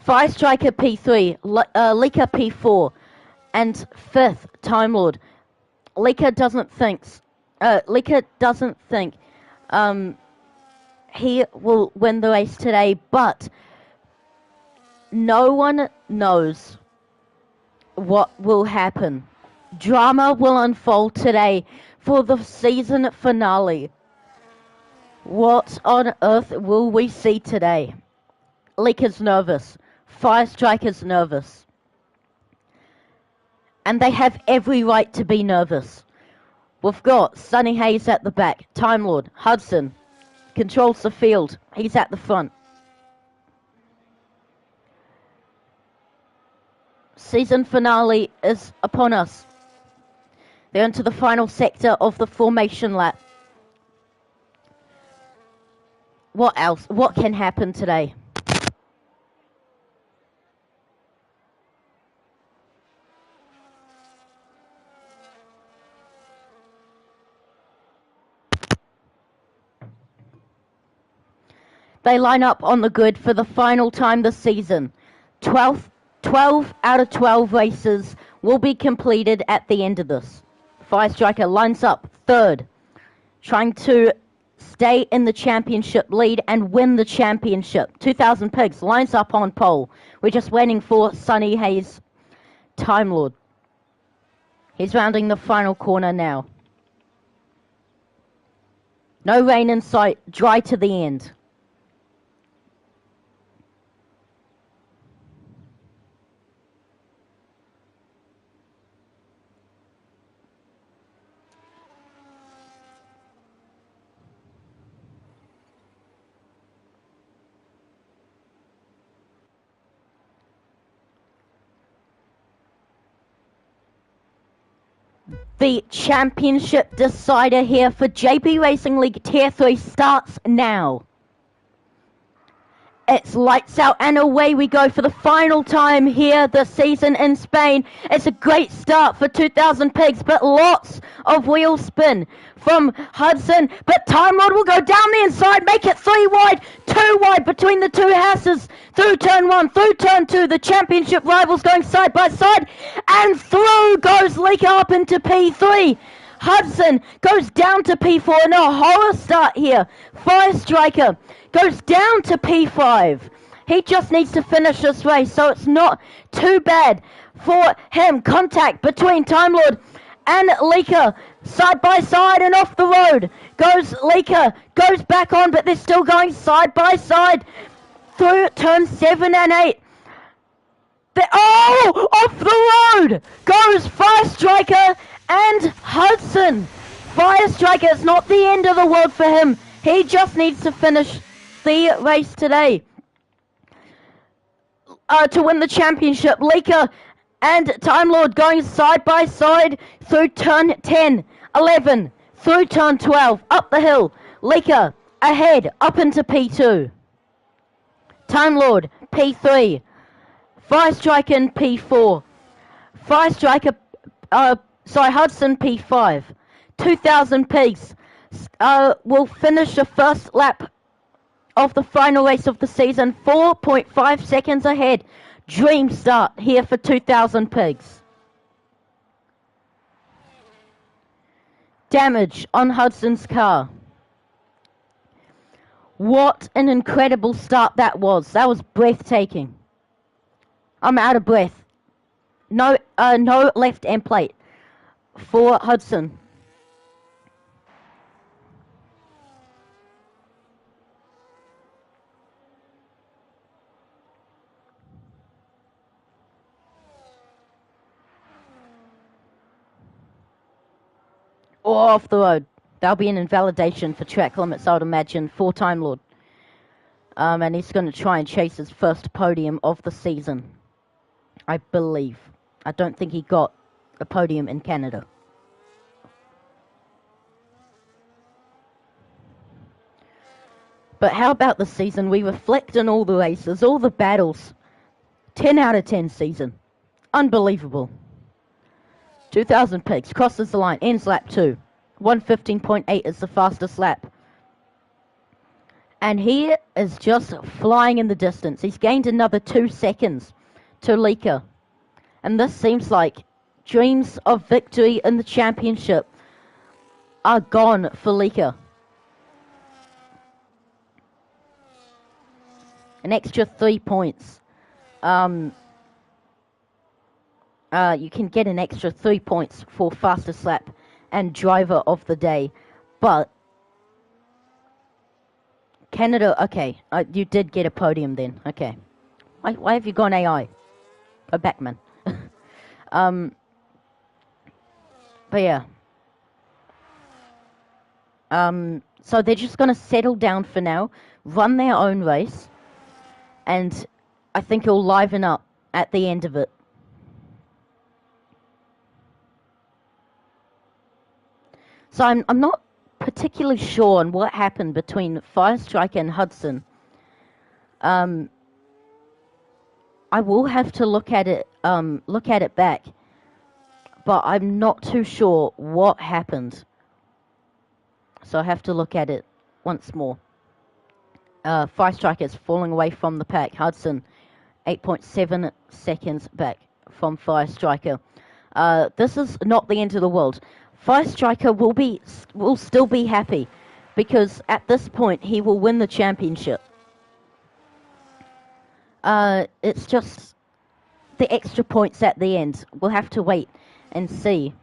Firestriker P3. Leaker P4. And 5th, Time Lord. Leaker doesn't think he will win the race today, but no one knows what will happen. Drama will unfold today for the season finale. What on earth will we see today? Leaker's nervous. Firestriker's nervous. And they have every right to be nervous. We've got Sunny Hayes at the back. Time Lord, Hudson, controls the field. He's at the front. Season finale is upon us. They're into the final sector of the formation lap. What else? What can happen today? They line up on the grid for the final time this season. 12 out of 12 races will be completed at the end of this. Fire Striker lines up third, trying to stay in the championship lead and win the championship. 2000 Pigs lines up on pole. We're just waiting for Sunny Hayes Time Lord. He's rounding the final corner now. No rain in sight, dry to the end. The championship decider here for JB Racing League Tier 3 starts now. It's lights out and away we go for the final time here this season in Spain. It's a great start for 2000 Pigs, but lots of wheel spin from Hudson. But Time Lord will go down the inside, make it 3 wide, 2 wide between the two houses. Through turn 1, through turn 2, the championship rivals going side by side. And through goes Leaker up into P3. Hudson goes down to P4 and a horror start here. Fire Striker goes down to P5. He just needs to finish this race, so it's not too bad for him. Contact between Time Lord and Leaker, side by side and off the road. Goes Leaker, goes back on, but they're still going side by side through turn 7 and 8. Off the road goes Fire Striker and Hudson. Fire Striker, it's not the end of the world for him. He just needs to finish the race today to win the championship. Leaker and Time Lord going side by side through turn 10, 11, through turn 12, up the hill. Leaker ahead, up into P2. Time Lord, P3. Fire Striker in P4. Fire Striker, Hudson P5. 2000 Pigs will finish the first lap of the final race of the season, 4.5 seconds ahead. Dream start here for 2000 Pigs. Damage on Hudson's car. What an incredible start that was. That was breathtaking. I'm out of breath. No left end plate for Hudson. Or off the road. That'll be an invalidation for track limits, I would imagine, for Time Lord. And he's going to try and chase his first podium of the season, I believe. I don't think he got a podium in Canada. But how about the season? We reflect on all the races, all the battles. 10 out of 10 season. Unbelievable. 2000 Pigs crosses the line, ends lap 2. 1:15.8 is the fastest lap. And he is just flying in the distance. He's gained another 2 seconds to Leaker. And this seems like dreams of victory in the championship are gone for Leaker. An extra 3 points. You can get an extra 3 points for fastest lap and driver of the day. But Canada, okay, you did get a podium then. Okay. Why have you gone AI? Go back, man. But yeah. So they're just going to settle down for now, run their own race, and I think it'll liven up at the end of it. So I'm not particularly sure on what happened between Fire Striker and Hudson. I will have to look at it back, but I'm not too sure what happened. So I have to look at it once more. Fire Striker is falling away from the pack. Hudson, 8.7 seconds back from Fire Striker. This is not the end of the world. Fire Striker will still be happy because at this point he will win the championship. It's just the extra points at the end. We'll have to wait and see.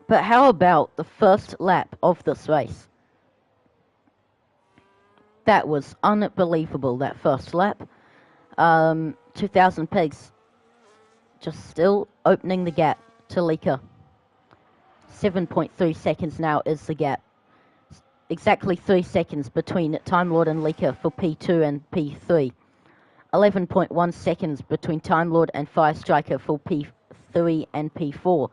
But how about the first lap of this race? That was unbelievable, that first lap. 2000 Pigs just still opening the gap to Leaker. 7.3 seconds now is the gap. Exactly 3 seconds between Time Lord and Leaker for P2 and P3. 11.1 seconds between Time Lord and Fire Striker for P3 and P4.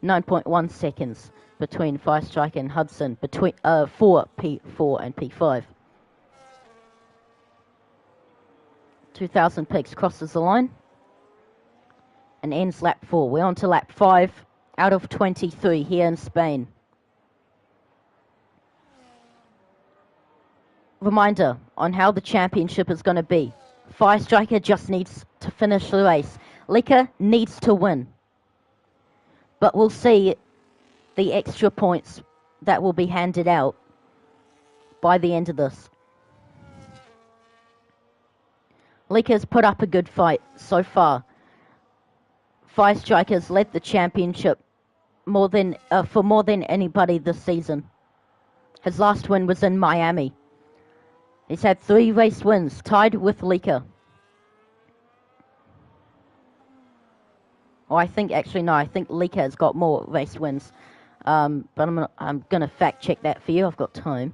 9.1 seconds between Fire Striker and Hudson for P4 and P5. 2000 Pigs crosses the line and ends lap 4. We're on to lap 5 out of 23 here in Spain. Reminder on how the championship is going to be. Fire Striker just needs to finish the race. Leaker needs to win. But we'll see the extra points that will be handed out by the end of this. Leaker's put up a good fight so far. Fire Striker's led the championship for more than anybody this season. His last win was in Miami. He's had 3 race wins, tied with Leaker. Oh, I think Leaker has got more race wins. But I'm gonna fact check that for you. I've got time.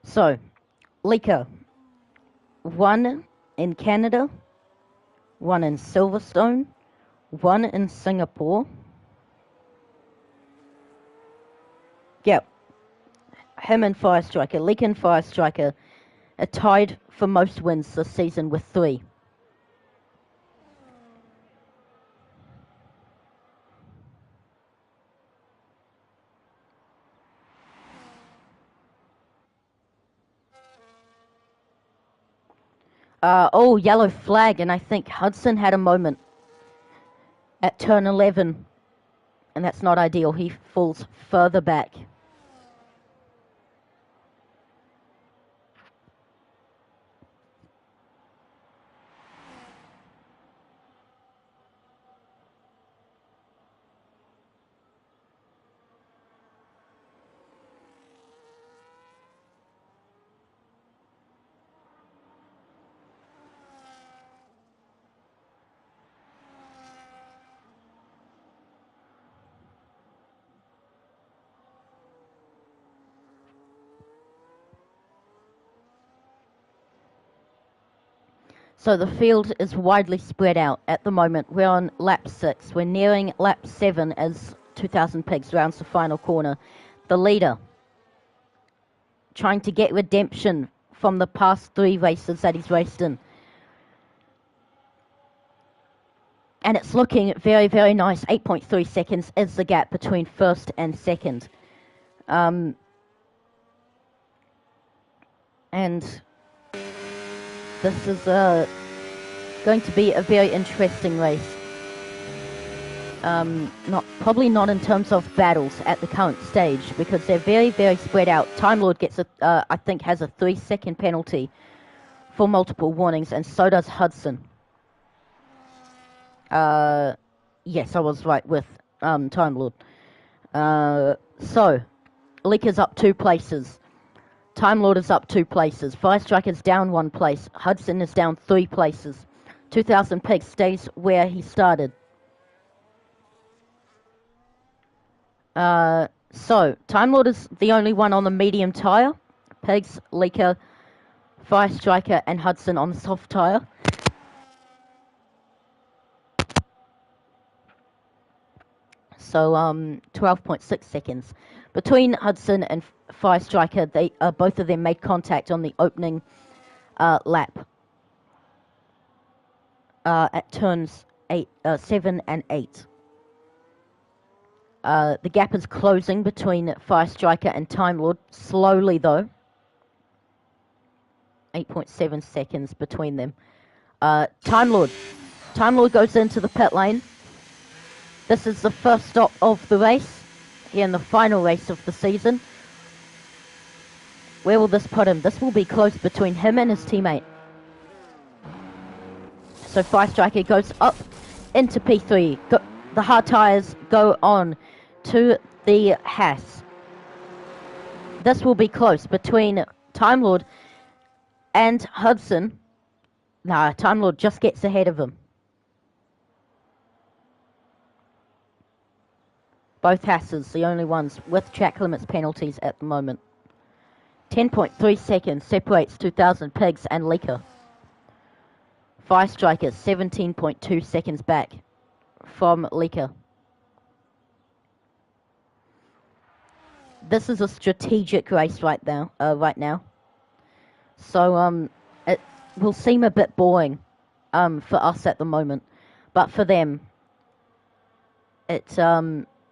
So Leaker, 1 in Canada, 1 in Silverstone, 1 in Singapore. Yep. Him and Fire Striker, Leaker and Fire Striker are tied for most wins this season with 3. Yellow flag, and I think Hudson had a moment at turn 11, and that's not ideal. He falls further back. So the field is widely spread out at the moment. We're on lap 6. We're nearing lap 7 as 2000 Pigs rounds the final corner. The leader trying to get redemption from the past 3 races that he's raced in. And it's looking very, very nice. 8.3 seconds is the gap between first and second. And this is going to be a very interesting race. Probably not in terms of battles at the current stage because they're very, very spread out. Time Lord gets I think has a 3-second penalty for multiple warnings, and so does Hudson. Yes, I was right with Time Lord. So Leaker's up 2 places. Time Lord is up 2 places. Fire Striker's down 1 place. Hudson is down 3 places. 2000 Pigs stays where he started. So Time Lord is the only one on the medium tyre. Pigs, Leaker, Fire Striker, and Hudson on the soft tyre. So 12.6 seconds. Between Hudson and Fire Striker, they both of them made contact on the opening lap at turns 7 and 8. The gap is closing between Fire Striker and Time Lord, slowly though. 8.7 seconds between them. Time Lord goes into the pit lane. This is the first stop of the race, here in the final race of the season. Where will this put him? This will be close between him and his teammate. So Fire Striker goes up into P3. The hard tyres go on to the Haas. This will be close between Time Lord and Hudson. Nah, Time Lord just gets ahead of him. Both Haas's, the only ones with track limits penalties at the moment. 10.3 seconds separates 2000 Pigs and Leaker. Fire Striker 17.2 seconds back from Leaker. This is a strategic race right now. So it will seem a bit boring for us at the moment, but for them,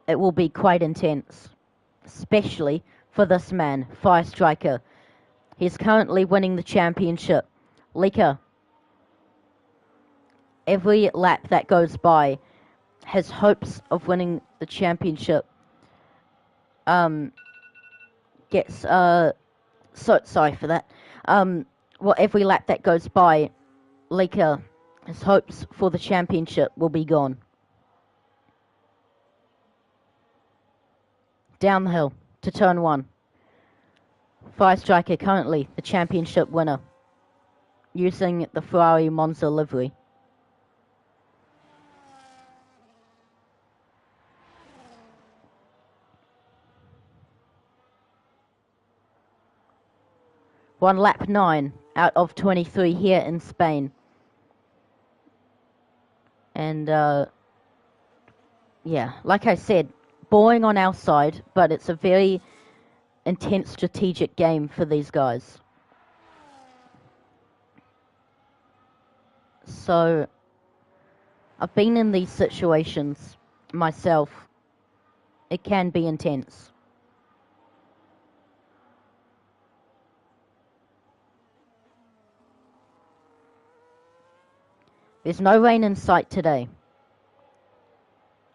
it will be quite intense, especially for this man, Fire Striker. He's currently winning the championship. Leaker, every lap that goes by, his hopes of winning the championship gets sorry for that. Well, every lap that goes by, Leaker, his hopes for the championship will be gone. Down the hill to turn 1. Fire Striker currently the championship winner, using the Ferrari Monza livery. Won lap 9 out of 23 here in Spain. And yeah, like I said, boring on our side, but it's a very intense strategic game for these guys. So I've been in these situations myself. It can be intense. There's no rain in sight today,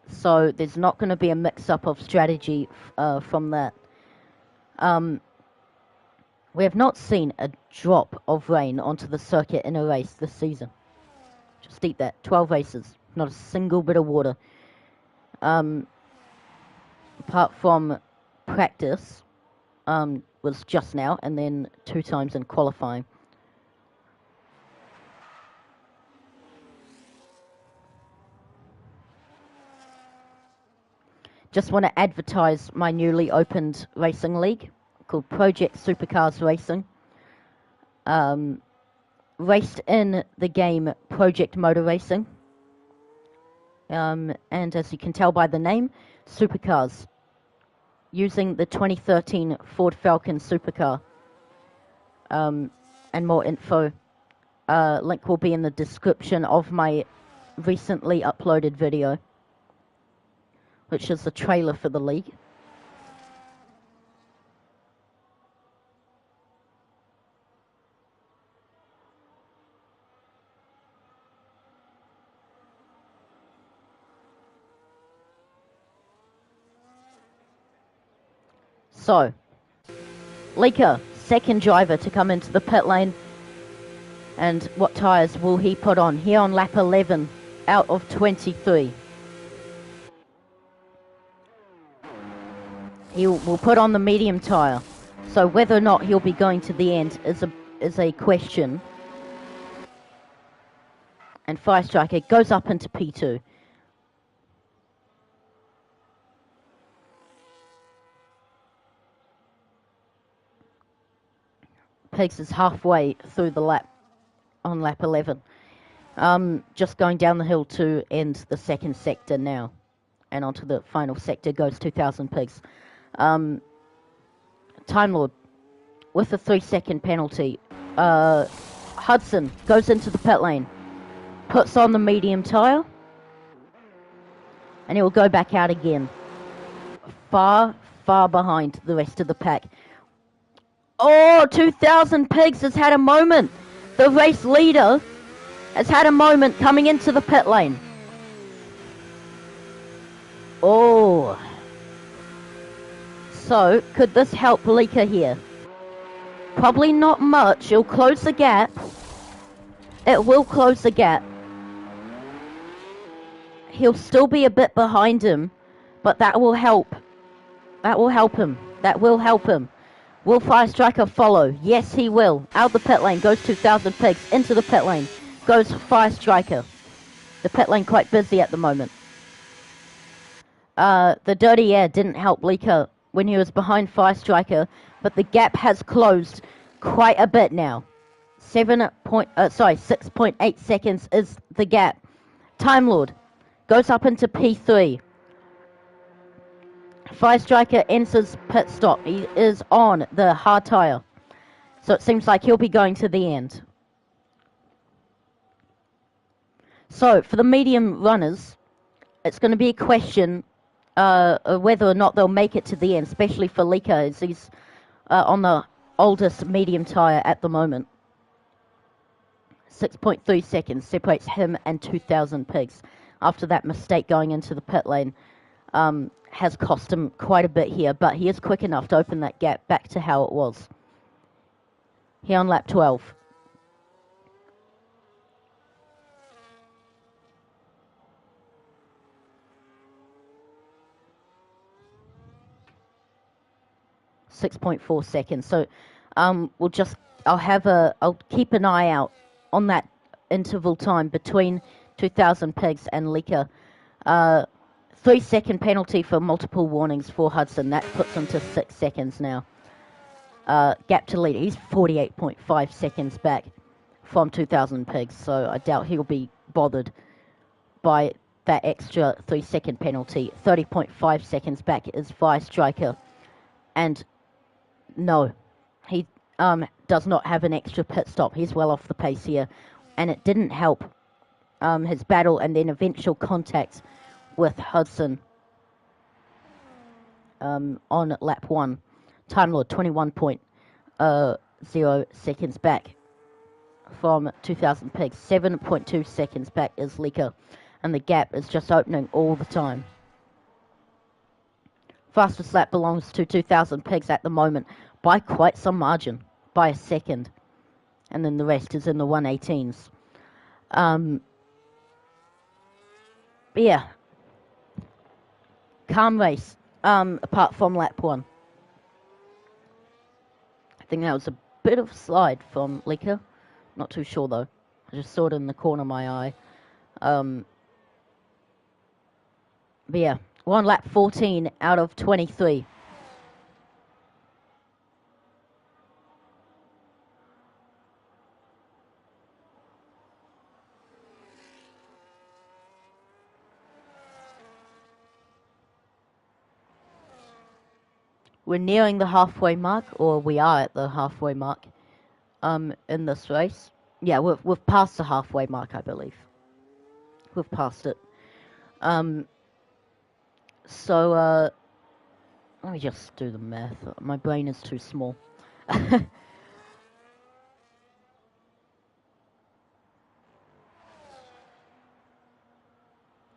so there's not going to be a mix-up of strategy from that. We have not seen a drop of rain onto the circuit in a race this season. Just eat that. 12 races, not a single bit of water. Apart from practice, was just now, and then 2 times in qualifying. Just want to advertise my newly opened racing league called Project Supercars Racing. Raced in the game Project Motor Racing. And as you can tell by the name, supercars. Using the 2013 Ford Falcon supercar. And more info. Link will be in the description of my recently uploaded video, which is the trailer for the league. So, Leaker, second driver to come into the pit lane. And what tyres will he put on? Here on lap 11 out of 23. He will put on the medium tyre. So whether or not he'll be going to the end is a question. And Fire Striker goes up into P2. Pigs is halfway through the lap on lap 11. Just going down the hill to end the second sector now. and onto the final sector goes 2,000 pigs. Time Lord with a 3-second penalty. Hudson goes into the pit lane, puts on the medium tyre, and he will go back out again. Far behind the rest of the pack. Oh, 2,000 pigs has had a moment. The race leader has had a moment coming into the pit lane. Oh. So, could this help Leaker here? Probably not much. It'll close the gap. It will close the gap. He'll still be a bit behind him, but that will help. That will help him. That will help him. Will Fire Striker follow? Yes, he will. Out the pit lane goes 2,000 pigs. Into the pit lane goes Fire Striker. The pit lane quite busy at the moment. The dirty air didn't help Leaker when he was behind Fire Striker, but the gap has closed quite a bit now. 6.8 seconds is the gap. Time Lord goes up into P3. Fire Striker enters pit stop. He is on the hard tyre. So it seems like he'll be going to the end. So for the medium runners, it's going to be a question whether or not they'll make it to the end, especially for Leaker, as he's on the oldest medium tyre at the moment. 6.3 seconds separates him and 2,000 pigs. After that mistake going into the pit lane has cost him quite a bit here, but he is quick enough to open that gap back to how it was. Here on lap 12. .4 seconds. So I'll keep an eye out on that interval time between 2,000 pigs and Leaker. 3-second penalty for multiple warnings for Hudson. That puts him to 6 seconds now. Gap to leader. He's 48.5 seconds back from 2,000 pigs, so I doubt he'll be bothered by that extra 3-second penalty. 30.5 seconds back is Fire Striker. And no, he does not have an extra pit stop. He's well off the pace here. And it didn't help his battle and then eventual contact with Hudson on lap 1. Time Lord 21.0 seconds back from 2,000 pigs. 7.2 seconds back is Leaker. And the gap is just opening all the time. Fastest lap belongs to 2,000 pigs at the moment by quite some margin, by a second. And then the rest is in the 118s. But yeah. Calm race, apart from lap 1. I think that was a bit of a slide from Leaker. Not too sure though. I just saw it in the corner of my eye. But yeah, we're on lap 14 out of 23. We're nearing the halfway mark, or we are at the halfway mark in this race. Yeah, we've passed the halfway mark, I believe. We've passed it. So, let me just do the math. My brain is too small.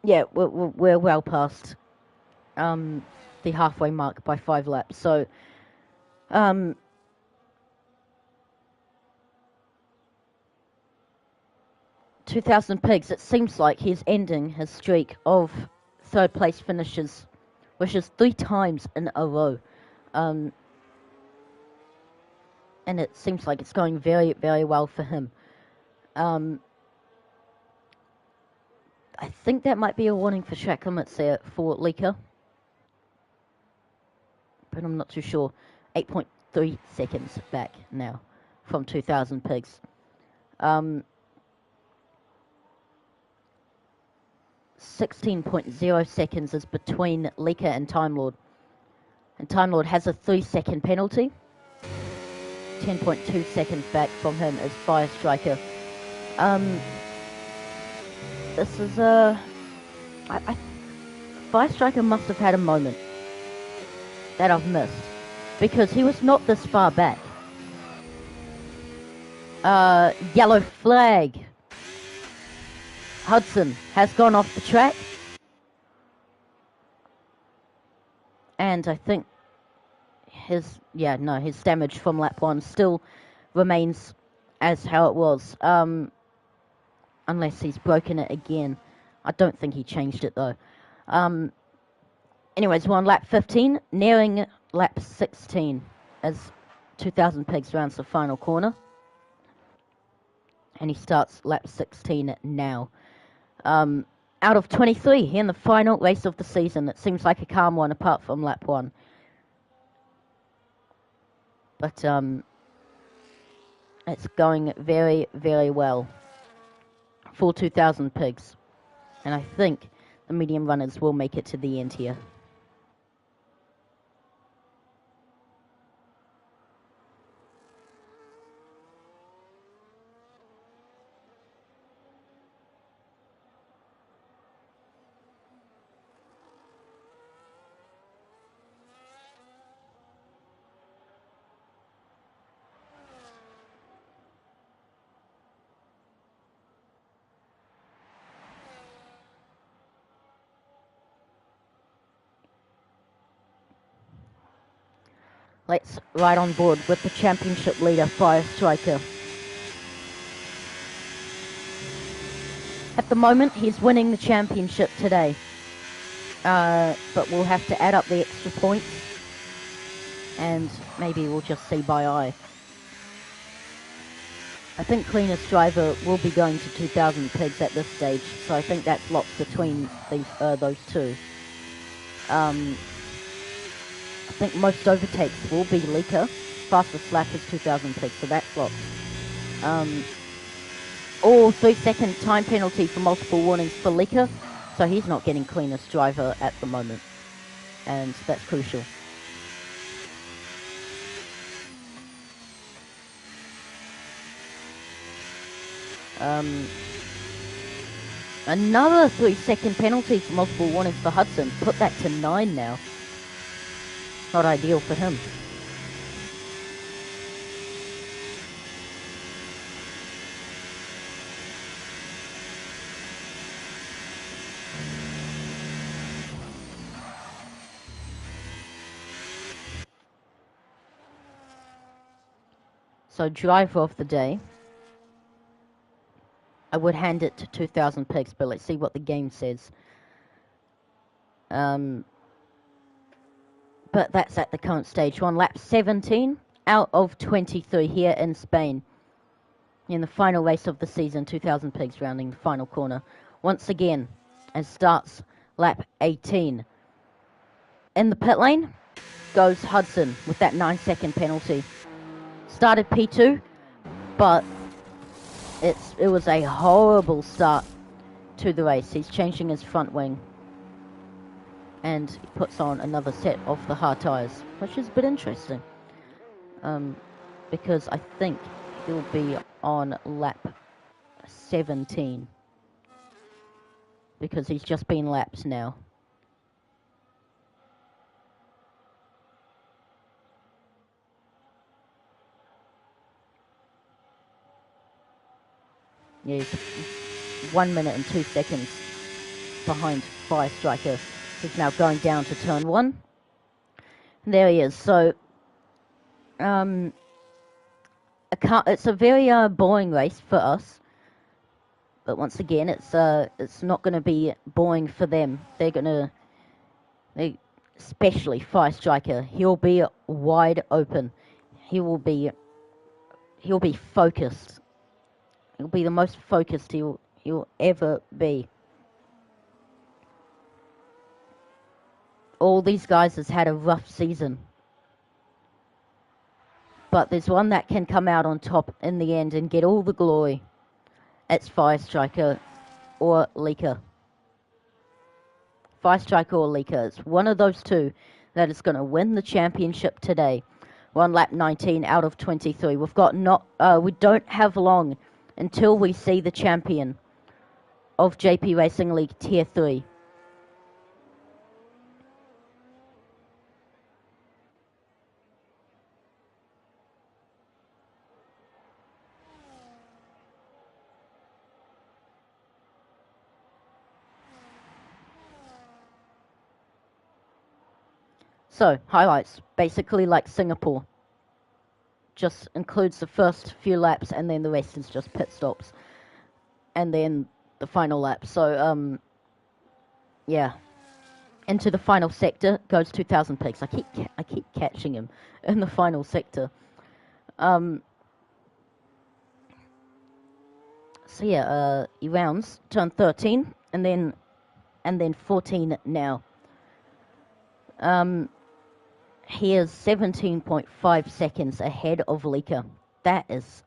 Yeah, we're well past the halfway mark by 5 laps. So, 2,000 pigs. It seems like he's ending his streak of third place finishes, which is 3 times in a row. And it seems like it's going very, very well for him. I think that might be a warning for track limits there for Leaker. But I'm not too sure. 8.3 seconds back now from 2,000 pigs. 16.0 seconds is between Lika and Time Lord. And Time Lord has a 3-second penalty. 10.2 seconds back from him is Fire Striker. This is Fire Striker must have had a moment that I've missed, because he was not this far back. Yellow flag. Hudson has gone off the track. And I think his damage from lap 1 still remains as how it was. Unless he's broken it again. I don't think he changed it though. Anyways, we're on lap 15, nearing lap 16 as 2000 Pigs rounds the final corner. And he starts lap 16 now. Out of 23 here in the final race of the season. It seems like a calm one apart from lap 1. But it's going very, very well for 2000 Pigs. And I think the medium runners will make it to the end here. Let's ride on board with the championship leader, Fire Striker. At the moment, he's winning the championship today. But we'll have to add up the extra points. And maybe we'll just see by eye. I think Cleanest Driver will be going to 2000 Pigs at this stage. So I think that's locked between those two. I think most overtakes will be Lika. Fastest lap is 2000 Pigs, so that's locked. 3-second time penalty for multiple warnings for Lika, so he's not getting Cleanest Driver at the moment. And that's crucial. Another 3-second penalty for multiple warnings for Hudson. Put that to 9 now. Not ideal for him. So driver of the day. I would hand it to 2000 Pigs, but let's see what the game says. But that's at the current stage. We're on lap 17 out of 23 here in Spain. In the final race of the season, 2000 Pigs rounding the final corner. Once again, and starts lap 18. In the pit lane goes Hudson with that 9-second penalty. Started P2, but it was a horrible start to the race. He's changing his front wing. And he puts on another set of the hard tyres, which is a bit interesting. Because I think he'll be on lap 17. Because he's just been lapped now. Yeah, he's 1 minute and 2 seconds behind Fire Striker. He's now going down to turn 1. And there he is. So, it's a very boring race for us. But once again, it's not going to be boring for them. Especially Fire Striker. He'll be wide open. He'll be focused. He'll be the most focused he'll ever be. All these guys has had a rough season. But there's one that can come out on top in the end and get all the glory. It's Fire Striker or Lika. Fire Striker or Leaker. It's one of those two that is going to win the championship today. We're on lap 19 out of 23. We don't have long until we see the champion of JP Racing League Tier 3. So, highlights, basically like Singapore. Just includes the first few laps and then the rest is just pit stops. And then the final lap. So, yeah. Into the final sector goes 2,000 pigs. I keep catching him in the final sector. So yeah, he rounds, turn 13, and then 14 now. He is 17.5 seconds ahead of Leaker. That is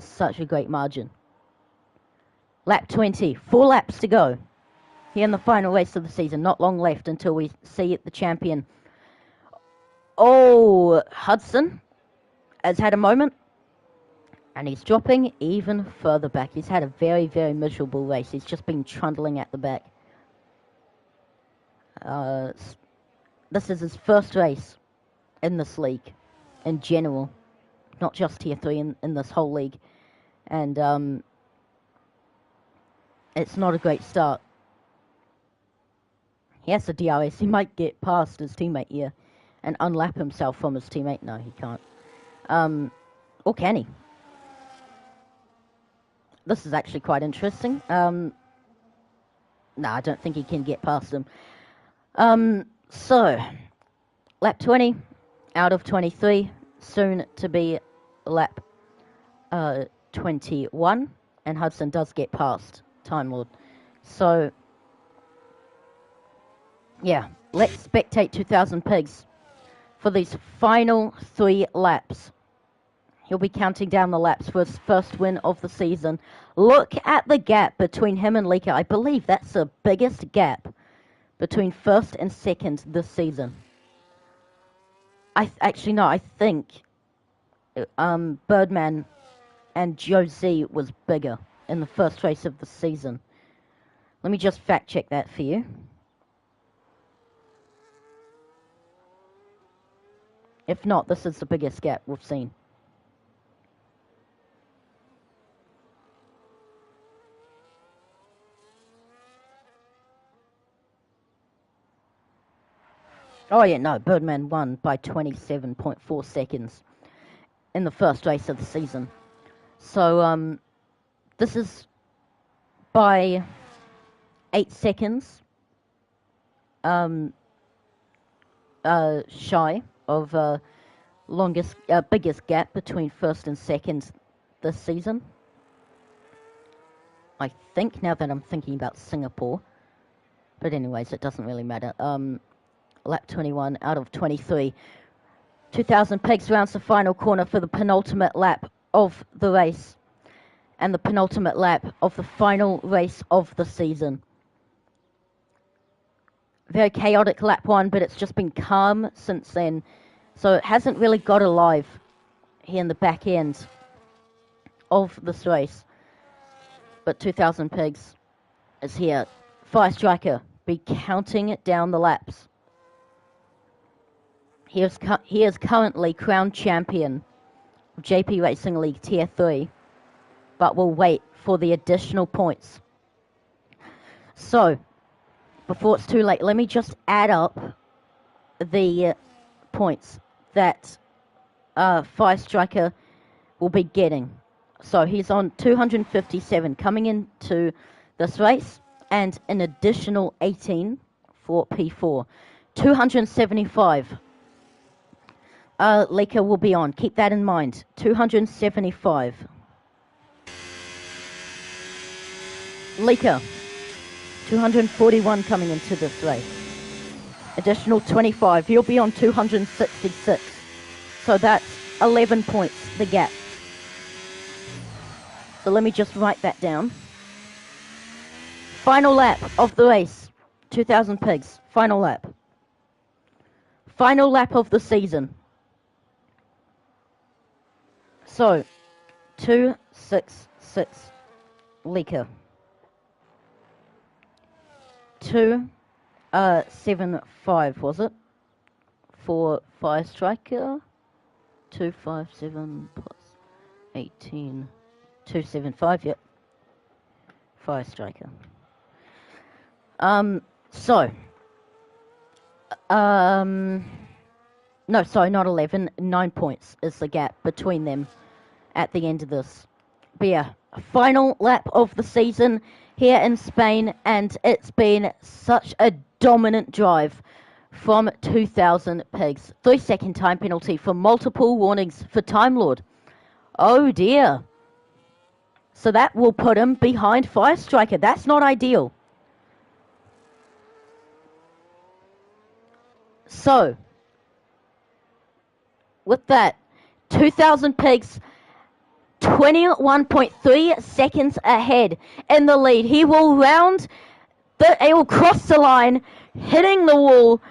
such a great margin. Lap 20, 4 laps to go. Here in the final race of the season, not long left until we see the champion. Oh, Hudson has had a moment, and he's dropping even further back. He's had a very, very miserable race. He's just been trundling at the back. This is his first race in this league, in general, not just Tier 3, in this whole league. And it's not a great start. He has a DRS. He might get past his teammate here and unlap himself from his teammate. No, he can't. Or can he? This is actually quite interesting. No, I don't think he can get past him. So, lap 20 out of 23, soon to be lap 21, and Hudson does get past Time Lord. So, yeah, let's spectate 2,000 pigs for these final 3 laps. He'll be counting down the laps for his first win of the season. Look at the gap between him and Leaker. I believe that's the biggest gap between first and second this season. I think Birdman and Josie was bigger in the first race of the season. Let me just fact check that for you. If not, this is the biggest gap we've seen. Oh yeah, no, Birdman won by 27.4 seconds in the first race of the season. So, this is by 8 seconds shy of biggest gap between first and second this season. I think, now that I'm thinking about Singapore. But anyways, it doesn't really matter. Lap 21 out of 23. 2,000 pigs rounds the final corner for the penultimate lap of the race. And the penultimate lap of the final race of the season. Very chaotic lap 1, but it's just been calm since then. So it hasn't really got alive here in the back end of this race. But 2,000 pigs is here. Fire Striker be counting down the laps. He is currently crowned champion of JP Racing League Tier 3, but will wait for the additional points. So, before it's too late, let me just add up the points that Fire Striker will be getting. So he's on 257 coming into this race, and an additional 18 for P4. 275. Leaker will be on. Keep that in mind. 275. Leaker, 241 coming into this race. Additional 25. He'll be on 266. So that's 11 points, the gap. So let me just write that down. Final lap of the race. 2,000 pigs. Final lap. Final lap of the season. So, 266 Leaker. 275 was it? For Fire Striker. 257 plus 18. 275, yep. Fire Striker. So. No, sorry, not 11. 9 points is the gap between them at the end of this. But yeah, final lap of the season here in Spain, and it's been such a dominant drive from 2,000 pigs. 3-second time penalty for multiple warnings for Time Lord. Oh dear. So that will put him behind Fire Striker. That's not ideal. So, with that, 2,000 pigs, 21.3 seconds ahead in the lead. He will he will cross the line, hitting the wall.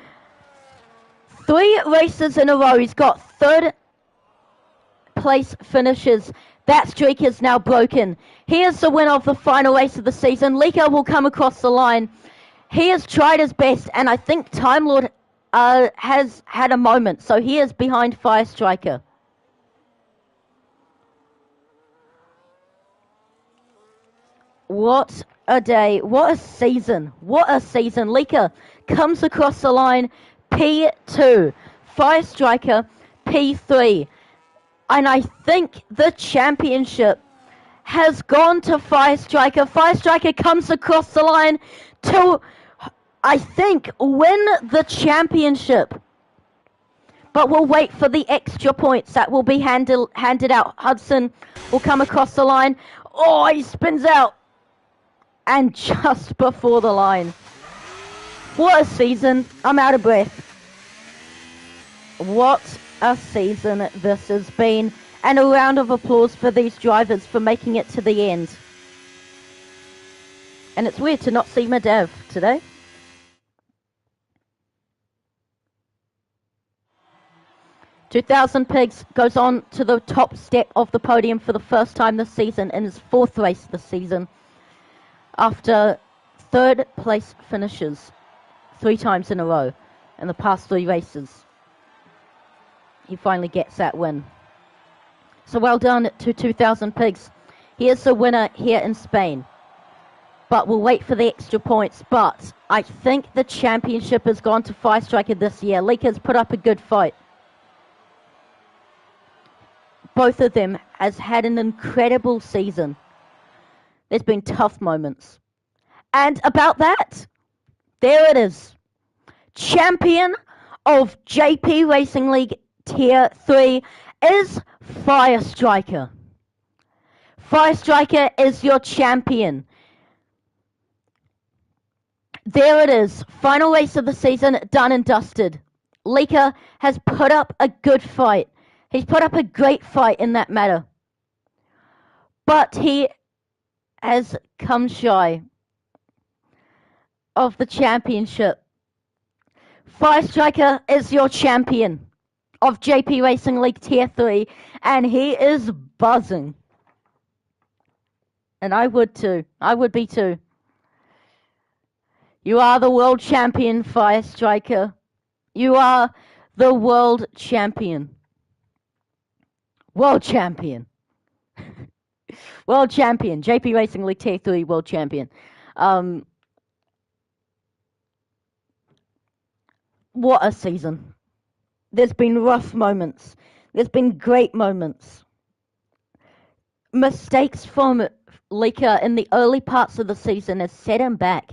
3 races in a row. He's got third place finishes. That streak is now broken. He is the winner of the final race of the season. Leaker will come across the line. He has tried his best, and I think Time Lord has had a moment. So he is behind Fire Striker. What a day. What a season. What a season. Leaker comes across the line. P2. Fire Striker, P3. And I think the championship has gone to Fire Striker. Fire Striker comes across the line to, I think, win the championship. But we'll wait for the extra points that will be handed out. Hudson will come across the line. Oh, he spins out. And just before the line. What a season. I'm out of breath. What a season this has been. And a round of applause for these drivers for making it to the end. And it's weird to not see Medev today. "2,000 Pigs" goes on to the top step of the podium for the first time this season in his 4th race this season. After 3rd place finishes 3 times in a row in the past 3 races. He finally gets that win. So well done to 2,000 Pigs. He is the winner here in Spain. But we'll wait for the extra points. But I think the championship has gone to Fire Striker this year. Leaker's put up a good fight. Both of them has had an incredible season. There's been tough moments. And about that, there it is. Champion of JP Racing League Tier 3 is Fire Striker. Fire Striker is your champion. There it is. Final race of the season, done and dusted. Leaker has put up a good fight. He's put up a great fight in that matter. But he has come shy of the championship. Fire Striker is your champion of JP Racing League Tier 3, and he is buzzing. And I would too. I would be too. You are the world champion, Fire Striker. You are the world champion. World champion. World champion. JP Racing League Tier 3 world champion. What a season. There's been rough moments. There's been great moments. Mistakes from Leaker in the early parts of the season has set him back.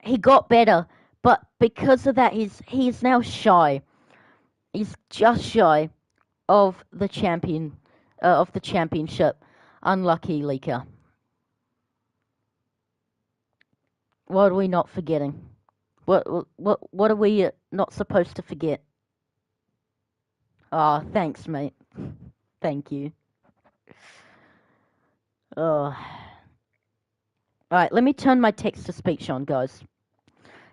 He got better, but because of that, he's now shy. He's just shy of the championship. Unlucky Leaker. What are we not forgetting? What are we not supposed to forget? Oh, thanks, mate. Thank you. Oh. Alright, let me turn my text to speech on, guys.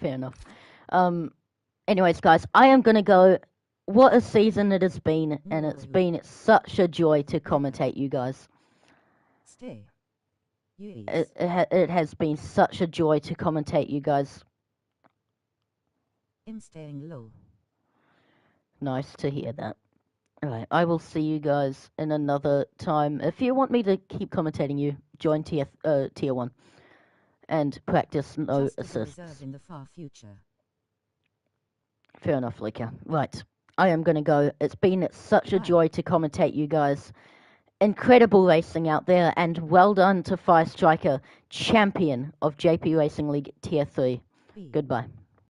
Fair enough. Anyways, guys, I am gonna go. What a season it has been, and it's No. been such a joy to commentate you guys. Stay. Yes. It has been such a joy to commentate you guys. I'm staying low. Nice to hear that. Alright, I will see you guys in another time. If you want me to keep commentating you, join tier 1 and practice no Just to be assists. reserved in the far future. Fair enough, Lika. Right, I am gonna go. It's been such a Bye. joy to commentate you guys. Incredible racing out there, and well done to Fire Striker, champion of JP Racing League Tier 3. B. Goodbye.